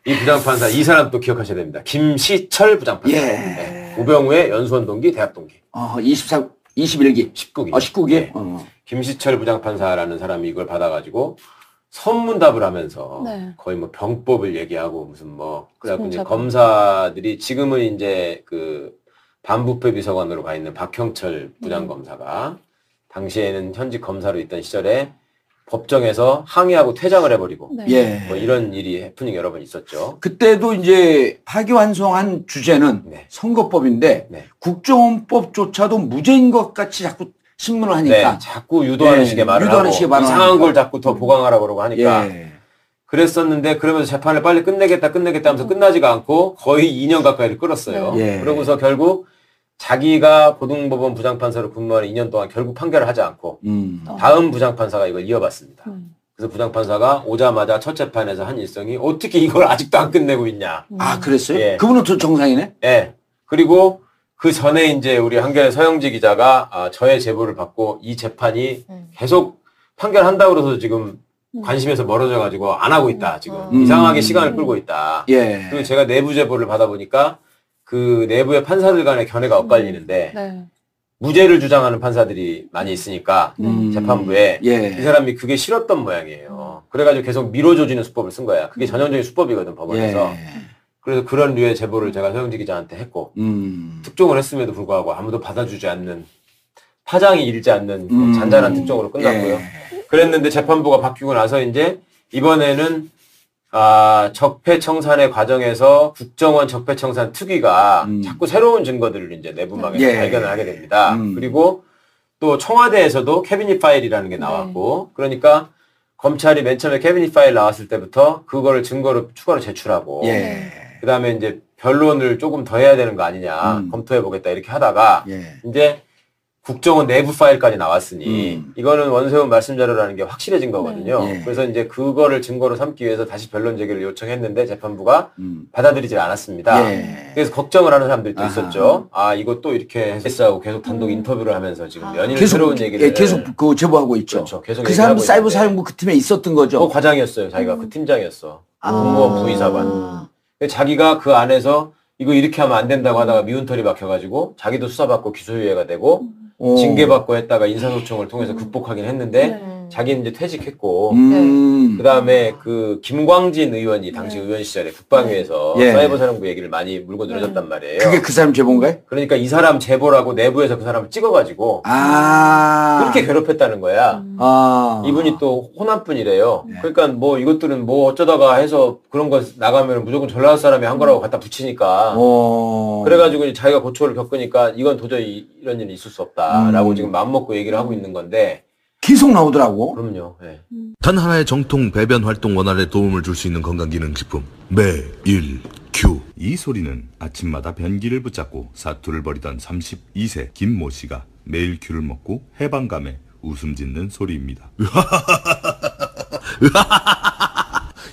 이 부장판사 이 사람 또 기억하셔야 됩니다. 김시철 부장판사. 예. 네. 우병우의 연수원 동기, 대학 동기. 21기. 19기. 19기? 네. 김시철 부장판사라는 사람이 이걸 받아가지고 선문답을 하면서 네. 거의 뭐 병법을 얘기하고 무슨 뭐 그래갖고 이제 진짜. 검사들이 지금은 이제 그 반부패 비서관으로 가 있는 박형철 부장검사가 당시에는 현직 검사로 있던 시절에 법정에서 항의하고 퇴장을 해버리고 네. 예. 뭐 이런 일이 해프닝 여러 번 있었죠. 그때도 이제 파기환송한 주제는 네. 선거법인데 네. 국정원법조차도 무죄인 것 같이 자꾸 신문을 하니까. 네, 자꾸 유도하는 예, 식의 말을 유도하는 하고 식의 말을 이상한 하니까. 걸 자꾸 더 보강하라고 그러고 하니까 예. 그랬었는데 그러면서 재판을 빨리 끝내겠다 하면서 끝나지가 않고 거의 2년 가까이를 끌었어요. 네. 예. 그러고서 결국 자기가 고등법원 부장판사로 근무하는 2년 동안 결국 판결을 하지 않고 다음 부장판사가 이걸 이어봤습니다. 그래서 부장판사가 오자마자 첫 재판에서 한 일성이 어떻게 이걸 아직도 안 끝내고 있냐. 아, 그랬어요? 예. 그분은 또 정상이네? 예. 그리고 그 전에 이제 우리 한겨레 서영지 기자가 저의 제보를 받고 이 재판이 계속 판결한다고 그래서 지금 관심에서 멀어져 가지고 안 하고 있다. 지금 이상하게 시간을 끌고 있다. 예. 그리고 제가 내부 제보를 받아보니까 그 내부의 판사들 간의 견해가 엇갈리는데 네. 무죄를 주장하는 판사들이 많이 있으니까 재판부에 예. 이 사람이 그게 싫었던 모양이에요. 그래가지고 계속 밀어줘지는 수법을 쓴 거야. 그게 전형적인 수법이거든 법원에서. 예. 그래서 그런 류의 제보를 제가 서영지 기자한테 했고 특종을 했음에도 불구하고 아무도 받아주지 않는 파장이 일지 않는 잔잔한 특종으로 끝났고요. 예. 그랬는데 재판부가 바뀌고 나서 이제 이번에는 적폐청산의 과정에서 국정원 적폐청산 특위가 자꾸 새로운 증거들을 이제 내부망에서 예. 발견을 하게 됩니다. 그리고 또 청와대에서도 캐비닛 파일이라는 게 나왔고 그러니까 검찰이 맨 처음에 캐비닛 파일 나왔을 때부터 그거를 증거로 추가로 제출하고 예. 그다음에 이제 변론을 조금 더 해야 되는 거 아니냐 검토해 보겠다 이렇게 하다가 예. 이제 국정원 내부 파일까지 나왔으니 이거는 원세훈 말씀 자료라는 게 확실해진 거거든요. 예. 그래서 이제 그거를 증거로 삼기 위해서 다시 변론 제기를 요청했는데 재판부가 받아들이질 않았습니다. 예. 그래서 걱정을 하는 사람들도 아하. 있었죠. 이거 또 이렇게 했어하고 계속 단독 인터뷰를 하면서 지금 연일 계속 새로운 얘기를 예, 계속 그 제보하고 있죠. 그렇죠. 계속 그 사람도 얘기하고 사이버 있는데. 사령부 그 팀에 있었던 거죠. 과장이었어요. 자기가 그 팀장이었어. 공무원 부의사관. 근데 자기가 그 안에서 이거 이렇게 하면 안 된다고 하다가 미운털이 박혀가지고 자기도 수사받고 기소유예가 되고 징계받고 했다가 인사소송을 통해서 극복하긴 했는데 자기는 이제 퇴직했고 그 다음에 그 김광진 의원이 당시 의원 시절에 국방위에서 예. 사이버 사령부 얘기를 많이 물고 늘어졌단 말이에요. 그게 그 사람 제보인가요? 그러니까 이 사람 제보라고 내부에서 그 사람을 찍어가지고 그렇게 괴롭혔다는 거야. 이분이 또 호남분이래요. 그러니까 뭐 이것들은 뭐 어쩌다가 해서 그런 거 나가면 무조건 전라도 사람이 한 거라고 갖다 붙이니까 그래가지고 이제 자기가 고초를 겪으니까 이건 도저히 이런 일이 있을 수 없다라고 지금 마음먹고 얘기를 하고 있는 건데 계속 나오더라고. 그럼요. 예. 단 하나의 정통 배변 활동 원활에 도움을 줄 수 있는 건강기능식품 매일 큐. 이 소리는 아침마다 변기를 붙잡고 사투를 벌이던 32세 김모 씨가 매일 큐를 먹고 해방감에 웃음 짓는 소리입니다.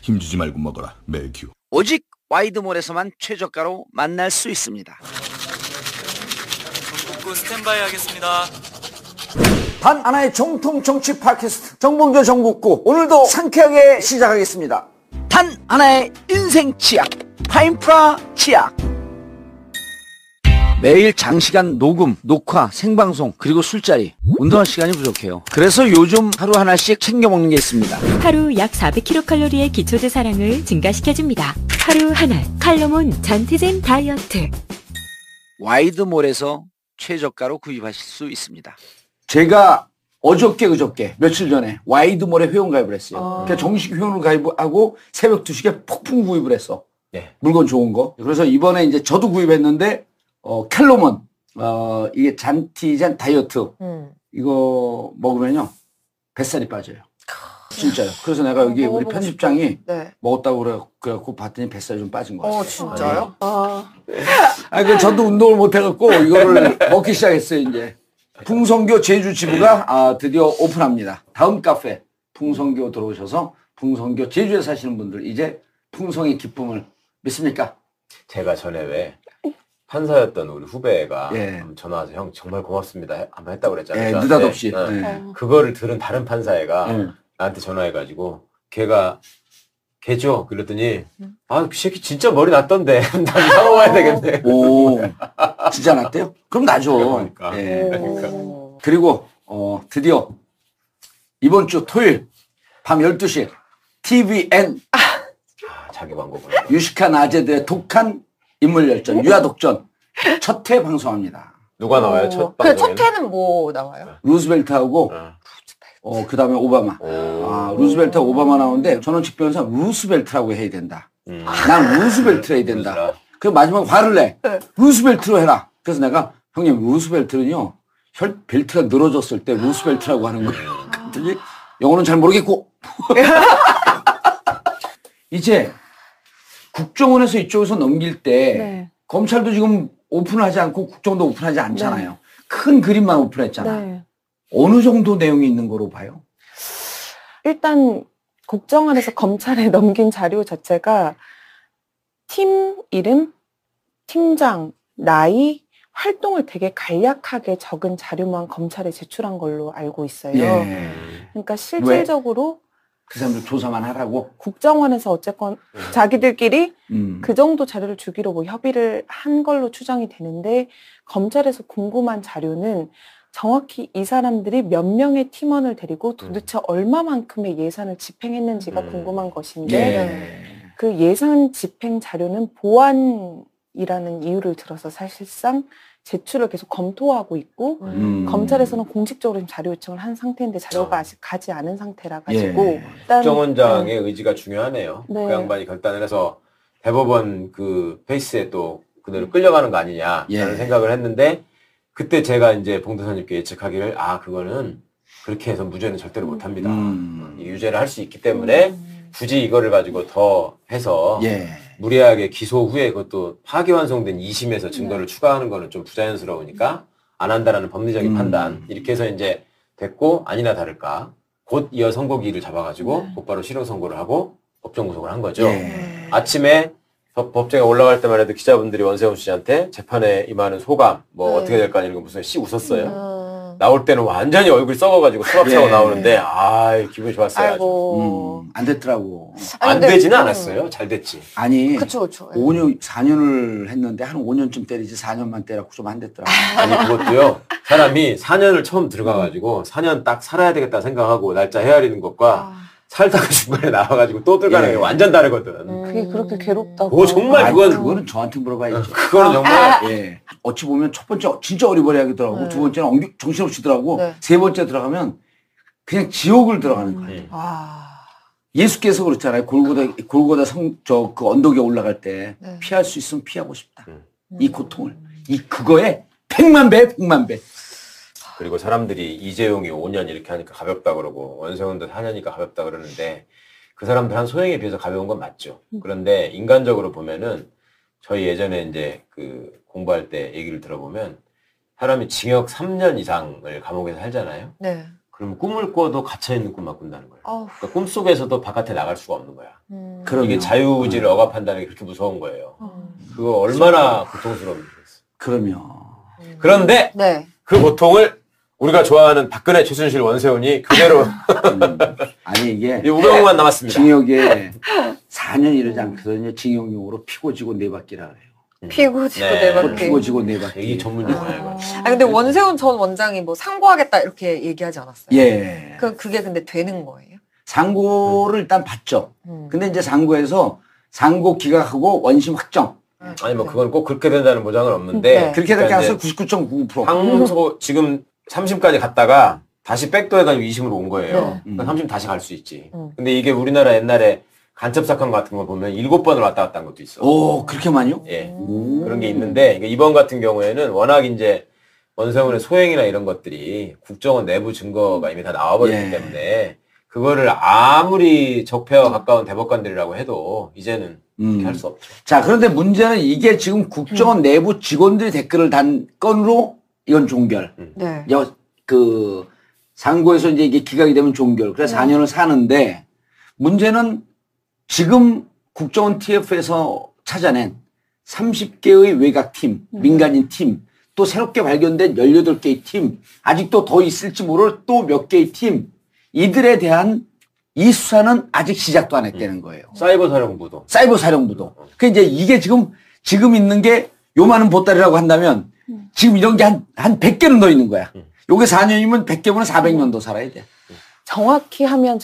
힘주지 말고 먹어라. 매일 큐. 오직 와이드몰에서만 최저가로 만날 수 있습니다. 전국구 스탠바이 하겠습니다. 단 하나의 정통 정치 팟캐스트 정봉조 정국구 오늘도 상쾌하게 시작하겠습니다. 단 하나의 인생 치약 파인프라 치약. 매일 장시간 녹음, 녹화, 생방송 그리고 술자리 운동할 시간이 부족해요. 그래서 요즘 하루 하나씩 챙겨 먹는 게 있습니다. 하루 약 400kcal의 기초대사량을 증가시켜줍니다. 하루 하나 칼로몬 전티젠 다이어트. 와이드몰에서 최저가로 구입하실 수 있습니다. 제가 그저께 며칠 전에 와이드몰에 회원가입을 했어요. 그러니까 정식 회원을 가입하고 새벽 2시에 폭풍 구입을 했어. 네. 물건 좋은 거. 그래서 이번에 이제 저도 구입했는데 캘로몬 이게 잔티젠 다이어트 이거 먹으면요 뱃살이 빠져요. 진짜요. 그래서 내가 여기 우리 편집장이 먹었다고 그래갖고 봤더니 뱃살이 좀 빠진 거 같아요. 진짜요? 그 저도 운동을 못 해갖고 이거를 먹기 시작했어요 이제. 풍성교 제주 지부가 드디어 오픈합니다. 다음 카페 풍성교 들어오셔서 풍성교 제주에 사시는 분들 이제 풍성의 기쁨을 믿습니까? 제가 전에 왜 판사였던 우리 후배가 예. 전화 와서 형 정말 고맙습니다 한번 했다고 그랬잖아요. 예, 저한테. 느닷없이. 그거를 들은 다른 판사애가 나한테 전화해가지고 걔죠? 그랬더니 그 새끼 진짜 머리 났던데 나 사와야 되겠네. 오, 진짜 났대요? 그럼 나죠. 그러니까. 예. 그리고 드디어 이번 주 토요일 밤 12시 TVN 자기 광고 유식한 아재들의 독한 인물열전 유아독전 첫 회 방송합니다. 누가 나와요? 첫 그 방송에는? 첫 회는 뭐 나와요? 루스벨트하고 그 다음에 오바마. 루스벨트하고 오바마 나오는데 저는 직변상 루스벨트라고 해야 된다. 난 루스벨트로 해야 된다. 그래서 마지막에 화를 내. 루스벨트로 해라. 그래서 내가 형님 루스벨트는요. 혈 벨트가 늘어졌을 때 루스벨트라고 하는 거예요. 그랬더니 영어는 잘 모르겠고. 이제 국정원에서 이쪽에서 넘길 때 검찰도 지금 오픈하지 않고 국정도 오픈하지 않잖아요. 큰 그림만 오픈했잖아. 어느 정도 내용이 있는 거로 봐요? 일단 국정원에서 검찰에 넘긴 자료 자체가 팀 이름, 팀장, 나이, 활동을 되게 간략하게 적은 자료만 검찰에 제출한 걸로 알고 있어요. 예. 그러니까 실질적으로 그 사람들 조사만 하라고? 국정원에서 어쨌건 자기들끼리 음. 그 정도 자료를 주기로 뭐 협의를 한 걸로 추정이 되는데 검찰에서 궁금한 자료는 정확히 이 사람들이 몇 명의 팀원을 데리고 도대체 얼마만큼의 예산을 집행했는지가 궁금한 것인데 예. 그 예산 집행 자료는 보안이라는 이유를 들어서 사실상 제출을 계속 검토하고 있고 검찰에서는 공식적으로 지금 자료 요청을 한 상태인데 자료가 아직 가지 않은 상태라 가지고 예. 일단 국정원장의 의지가 중요하네요. 네. 그 양반이 결단을 해서 대법원 그 페이스에 또 그대로 끌려가는 거 아니냐라는 예. 생각을 했는데 그때 제가 이제 봉도사님께 예측하기를 그거는 그렇게 해서 무죄는 절대로 못합니다. 유죄를 할 수 있기 때문에 굳이 이거를 가지고 더 해서 예. 무리하게 기소 후에 그것도 파기환송된 2심에서 증거를 추가하는 거는 좀 부자연스러우니까 안 한다라는 법리적인 판단 이렇게 해서 이제 됐고 아니나 다를까 곧 이어 선고기일을 잡아가지고 곧바로 실형 선고를 하고 법정 구속을 한 거죠. 예. 아침에 법정에 올라갈 때만 해도 기자분들이 원세훈 씨한테 재판에 임하는 소감 뭐 어떻게 될까 이런 거 무슨 씨 웃었어요. 나올 때는 완전히 얼굴이 썩어가지고 수갑차고 예. 나오는데 기분이 좋았어요. 아이고. 안 됐더라고. 안 근데 되지는 않았어요. 잘 됐지. 아니, 그쵸, 그쵸. 5년, 4년을 했는데 한 5년쯤 때리지 4년만 때려고 좀 안 됐더라고. 아니 그것도요. 사람이 4년을 처음 들어가가지고 4년 딱 살아야 되겠다 생각하고 날짜 헤아리는 것과 살다가 중간에 나와가지고 또 들어가는 게 완전 다르거든. 그게 그렇게 괴롭다고. 그거 정말 아니, 그건 그거는 저한테 물어봐야죠. 그거는 정말 예. 어찌 보면 첫 번째 진짜 어리버리하더라고. 두 번째는 정신없이더라고. 네. 세 번째 들어가면 그냥 지옥을 들어가는 거예요. 예수께서 그렇잖아요. 골고다 그 언덕에 올라갈 때 네. 피할 수 있으면 피하고 싶다. 이 고통을. 그거에 100만 배, 100만 배. 그리고 사람들이 이재용이 5년 이렇게 하니까 가볍다 그러고 원세훈도 4년이니까 가볍다 그러는데 그 사람들 한 소행에 비해서 가벼운 건 맞죠. 그런데 인간적으로 보면은 저희 예전에 이제 그 공부할 때 얘기를 들어보면 사람이 징역 3년 이상을 감옥에서 살잖아요. 네. 그러면 꿈을 꿔도 갇혀있는 꿈만 꾼다는 거예요. 아우. 그러니까 꿈속에서도 바깥에 나갈 수가 없는 거야. 그럼요. 이게 자유의지를 억압한다는 게 그렇게 무서운 거예요. 그거 얼마나 고통스러운지. 그러면. 그런데 네. 그 고통을 우리가 좋아하는 박근혜, 최순실, 원세훈이 그대로 아니 이게 우병우만 남았습니다. 징역에 4년 이르지 않거든요. 징역용으로 피고지고 네바퀴라 그래요. 피고 지고 네. 내밖에. 피고지고 네바퀴. 이 전문 용어야 이거. 근데 원세훈 전 원장이 뭐 상고하겠다 이렇게 얘기하지 않았어요? 예. 그게 근데 되는 거예요? 상고를 일단 받죠. 근데 이제 상고에서 상고 기각하고 원심 확정. 아니 뭐 그건 꼭 그렇게 된다는 보장은 없는데 네. 그렇게 될 그러니까 가능성이 이제 99.99%. 항소 지금 3심까지 갔다가 다시 백도해가지고 2심으로 온 거예요. 네. 그러니까 3심 다시 갈 수 있지. 근데 이게 우리나라 옛날에 간첩 사건 같은 거 보면 7번을 왔다 갔다 한 것도 있어. 오, 그렇게 많이요? 예. 그런 게 있는데 이번 같은 경우에는 워낙 이제 원세훈의 소행이나 이런 것들이 국정원 내부 증거가 이미 다 나와버렸기 예. 때문에 그거를 아무리 적폐와 가까운 대법관들이라고 해도 이제는 그렇게 할 수 없죠. 자, 그런데 문제는 이게 지금 국정원 내부 직원들이 댓글을 단 건으로 이건 종결. 네. 그 상고에서 이제 이게 기각이 되면 종결. 그래서 4년을 사는데 문제는 지금 국정원 TF에서 찾아낸 30개의 외곽팀, 민간인 팀, 또 새롭게 발견된 18개의 팀, 아직도 더 있을지 모를 또 몇 개의 팀, 이들에 대한 이 수사는 아직 시작도 안 했다는 거예요. 사이버 사령부도. 사이버 사령부도. 그 이제 이게 지금 있는 게 요만한 보따리라고 한다면 지금 이런 게 한 100개는 더 있는 거야. 요게 4년이면 100개면 400년 더 살아야 돼. 정확히 하면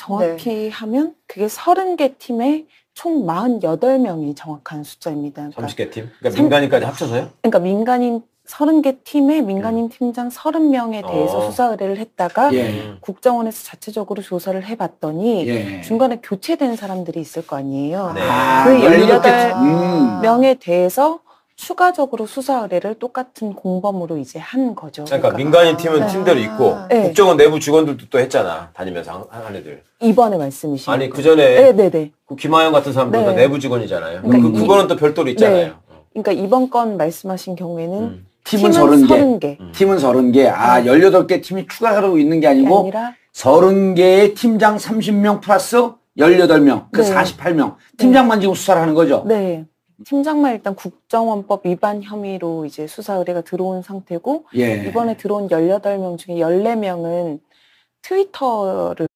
그게 30개 팀에 총 48명이 정확한 숫자입니다. 그러니까 30개 팀? 그러니까 민간인까지 합쳐서요? 그러니까 민간인 30개 팀에 민간인 팀장 30명에 대해서 수사 의뢰를 했다가 예. 국정원에서 자체적으로 조사를 해봤더니 예. 중간에 교체된 사람들이 있을 거 아니에요. 네. 그 18개. 18명에 대해서 추가적으로 수사 의뢰를 똑같은 공범으로 이제 한 거죠. 그러니까 민간인 팀은 팀대로 있고 네. 국정원 내부 직원들도 또 했잖아. 다니면서 한 애들. 이번에 말씀이신 아니 거죠. 그 전에 네네네. 그 김하영 같은 사람들은 네. 다 내부 직원이잖아요. 그러니까 그거는 또 별도로 있잖아요. 네. 그러니까 이번 건 말씀하신 경우에는 팀은 30개. 30개. 팀은 30개. 18개 팀이 추가하고 있는 게 아니고 아니라 30개의 팀장 30명 플러스 18명. 그 네. 48명. 팀장만 지금 수사를 하는 거죠. 네. 팀장만 일단 국정원법 위반 혐의로 이제 수사 의뢰가 들어온 상태고 예. 이번에 들어온 18명 중에 14명은 트위터를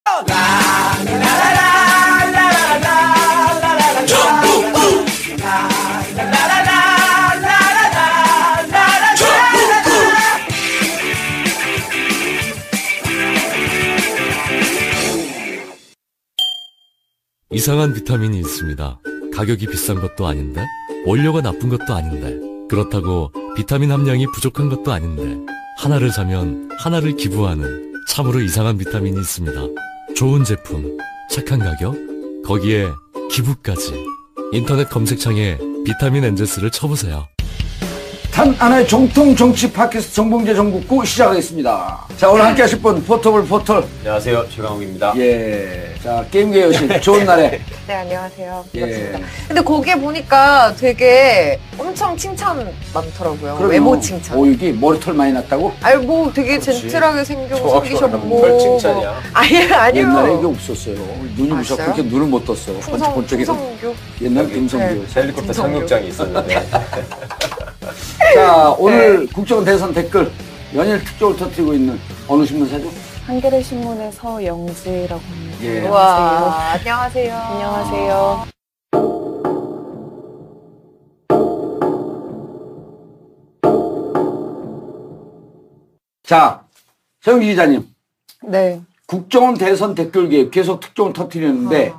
이상한 비타민이 있습니다. 가격이 비싼 것도 아닌데, 원료가 나쁜 것도 아닌데, 그렇다고 비타민 함량이 부족한 것도 아닌데, 하나를 사면 하나를 기부하는 참으로 이상한 비타민이 있습니다. 좋은 제품, 착한 가격, 거기에 기부까지. 인터넷 검색창에 비타민 엔제스를 쳐보세요. 단 하나의 정통 정치 팟캐스트 정봉재 정국구 시작하겠습니다. 자, 오늘 함께 하실 분 포터블 포털. 안녕하세요. 최강욱입니다. 예. 자, 게임계 여신 좋은 날에. 네, 안녕하세요. 예. 반갑습니다. 근데 거기에 보니까 되게 엄청 칭찬 많더라고요. 그럼요. 외모 칭찬. 오, 이게 머리털 많이 났다고? 아니, 뭐 되게 그렇지. 젠틀하게 생기셨고. 별 칭찬이야. 아니요. 옛날에 이게 없었어요. 눈이 아, 부셔 진짜요? 그렇게 눈을 못 떴어. 번쩍번쩍해서. 풍성교. 옛날 김성규. 네. 헬리콥터 착륙장이 있었는데. 자, 오늘 국정원 대선 댓글 연일 특종을 터뜨리고 있는 어느 신문사죠? 한겨레 신문의 서영지라고 합니다. 예. 와, 안녕하세요. 안녕하세요. 자, 서영지 기자님. 네. 국정원 대선 댓글 개입 계속 특종을 터뜨리는데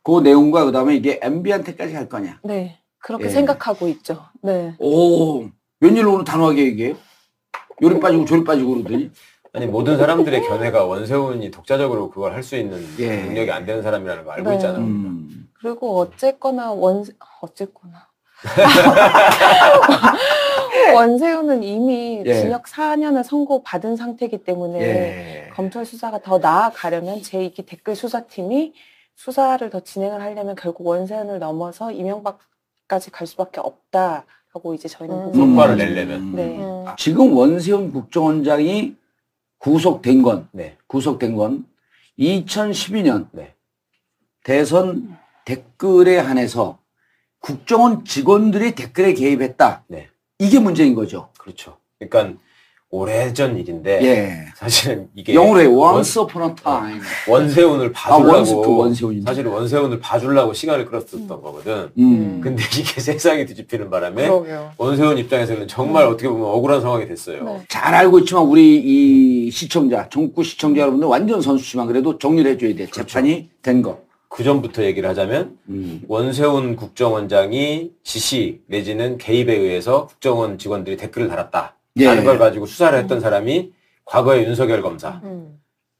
그 내용과 그다음에 이게 MB한테까지 갈 거냐? 네. 그렇게 예. 생각하고 있죠. 네. 오, 웬일로 오늘 단호하게 얘기해요? 요리 빠지고 조리 빠지고 그러더니. 아니, 모든 사람들의 견해가 원세훈이 독자적으로 그걸 할 수 있는 예. 능력이 안 되는 사람이라는 거 알고 네. 있잖아요. 그리고 어쨌거나 원세훈은 이미 예. 징역 4년을 선고받은 상태이기 때문에 예. 검찰 수사가 더 나아가려면 제2기 댓글 수사팀이 수사를 더 진행을 하려면 결국 원세훈을 넘어서 이명박까지 갈 수밖에 없다라고 이제 저희는 보고 성과를 있거든요. 내려면. 네. 지금 원세훈 국정원장이 구속된 건 네. 2012년 네. 대선 댓글에 한해서 국정원 직원들이 댓글에 개입했다. 네. 이게 문제인 거죠. 그렇죠. 그러니까 오래전 일인데 예. 사실은 이게 영어로 해. Once upon a time. 원세훈을 봐주려고 원세훈인데. 사실 원세훈을 봐주려고 시간을 끌었었던 거거든. 근데 이게 세상이 뒤집히는 바람에 그러게요. 원세훈 입장에서는 정말 어떻게 보면 억울한 상황이 됐어요. 네. 잘 알고 있지만 우리 이 시청자, 전국 시청자 여러분들 완전 선수지만 그래도 정리를 해줘야 돼. 그렇죠. 재판이 된 거. 그 전부터 얘기를 하자면 원세훈 국정원장이 지시 내지는 개입에 의해서 국정원 직원들이 댓글을 달았다. 예. 라는 걸 가지고 수사를 했던 사람이 과거의 윤석열 검사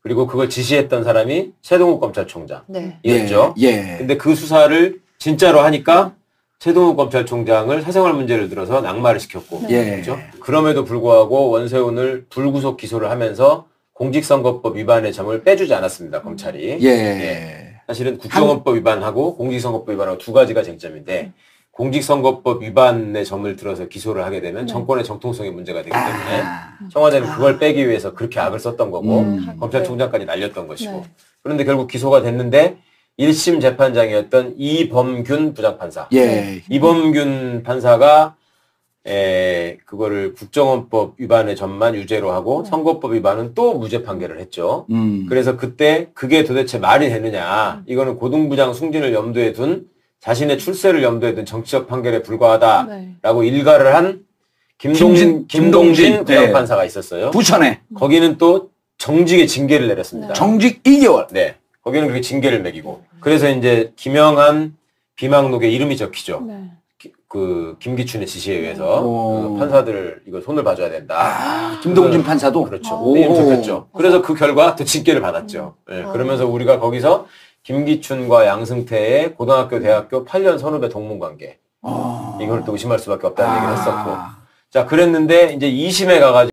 그리고 그걸 지시했던 사람이 최동욱 검찰총장 네. 이었죠. 예. 근데 그 수사를 진짜로 하니까 최동욱 검찰총장을 사생활 문제를 들어서 낙마를 시켰고 예. 그렇죠? 그럼에도 불구하고 원세훈을 불구속 기소를 하면서 공직선거법 위반의 점을 빼주지 않았습니다. 검찰이. 예. 사실은 국정원법 위반하고 공직선거법 위반하고 두 가지가 쟁점인데 공직선거법 위반의 점을 들어서 기소를 하게 되면 정권의 정통성에 문제가 되기 때문에 청와대는 그걸 빼기 위해서 그렇게 악을 썼던 거고 검찰총장까지 날렸던 것이고 네. 그런데 결국 기소가 됐는데 1심 재판장이었던 이범균 부장판사 예. 이범균 판사가 그거를 국정원법 위반의 점만 유죄로 하고 선거법 위반은 또 무죄 판결을 했죠. 그래서 그때 그게 도대체 말이 되느냐. 이거는 고등부장 승진을 염두에 둔 자신의 출세를 염두에 둔 정치적 판결에 불과하다라고 일가를 한 김동진 부장판사가 있었어요. 부천에 거기는 또 정직의 징계를 내렸습니다. 정직 2개월. 네. 거기는 그렇게 징계를 매기고. 그래서 이제 김영한 비망록에 이름이 적히죠. 네. 그 김기춘의 지시에 의해서 그 판사들 이거 손을 봐줘야 된다. 김동진 판사도 그렇죠. 오. 이름 적혔죠. 그래서 그 결과 또 징계를 받았죠. 예, 그러면서 우리가 거기서 김기춘과 양승태의 고등학교, 대학교 8년 선후배 동문 관계 이걸 또 의심할 수밖에 없다는 얘기를 했었고. 자, 그랬는데 이제 2심에 가가지고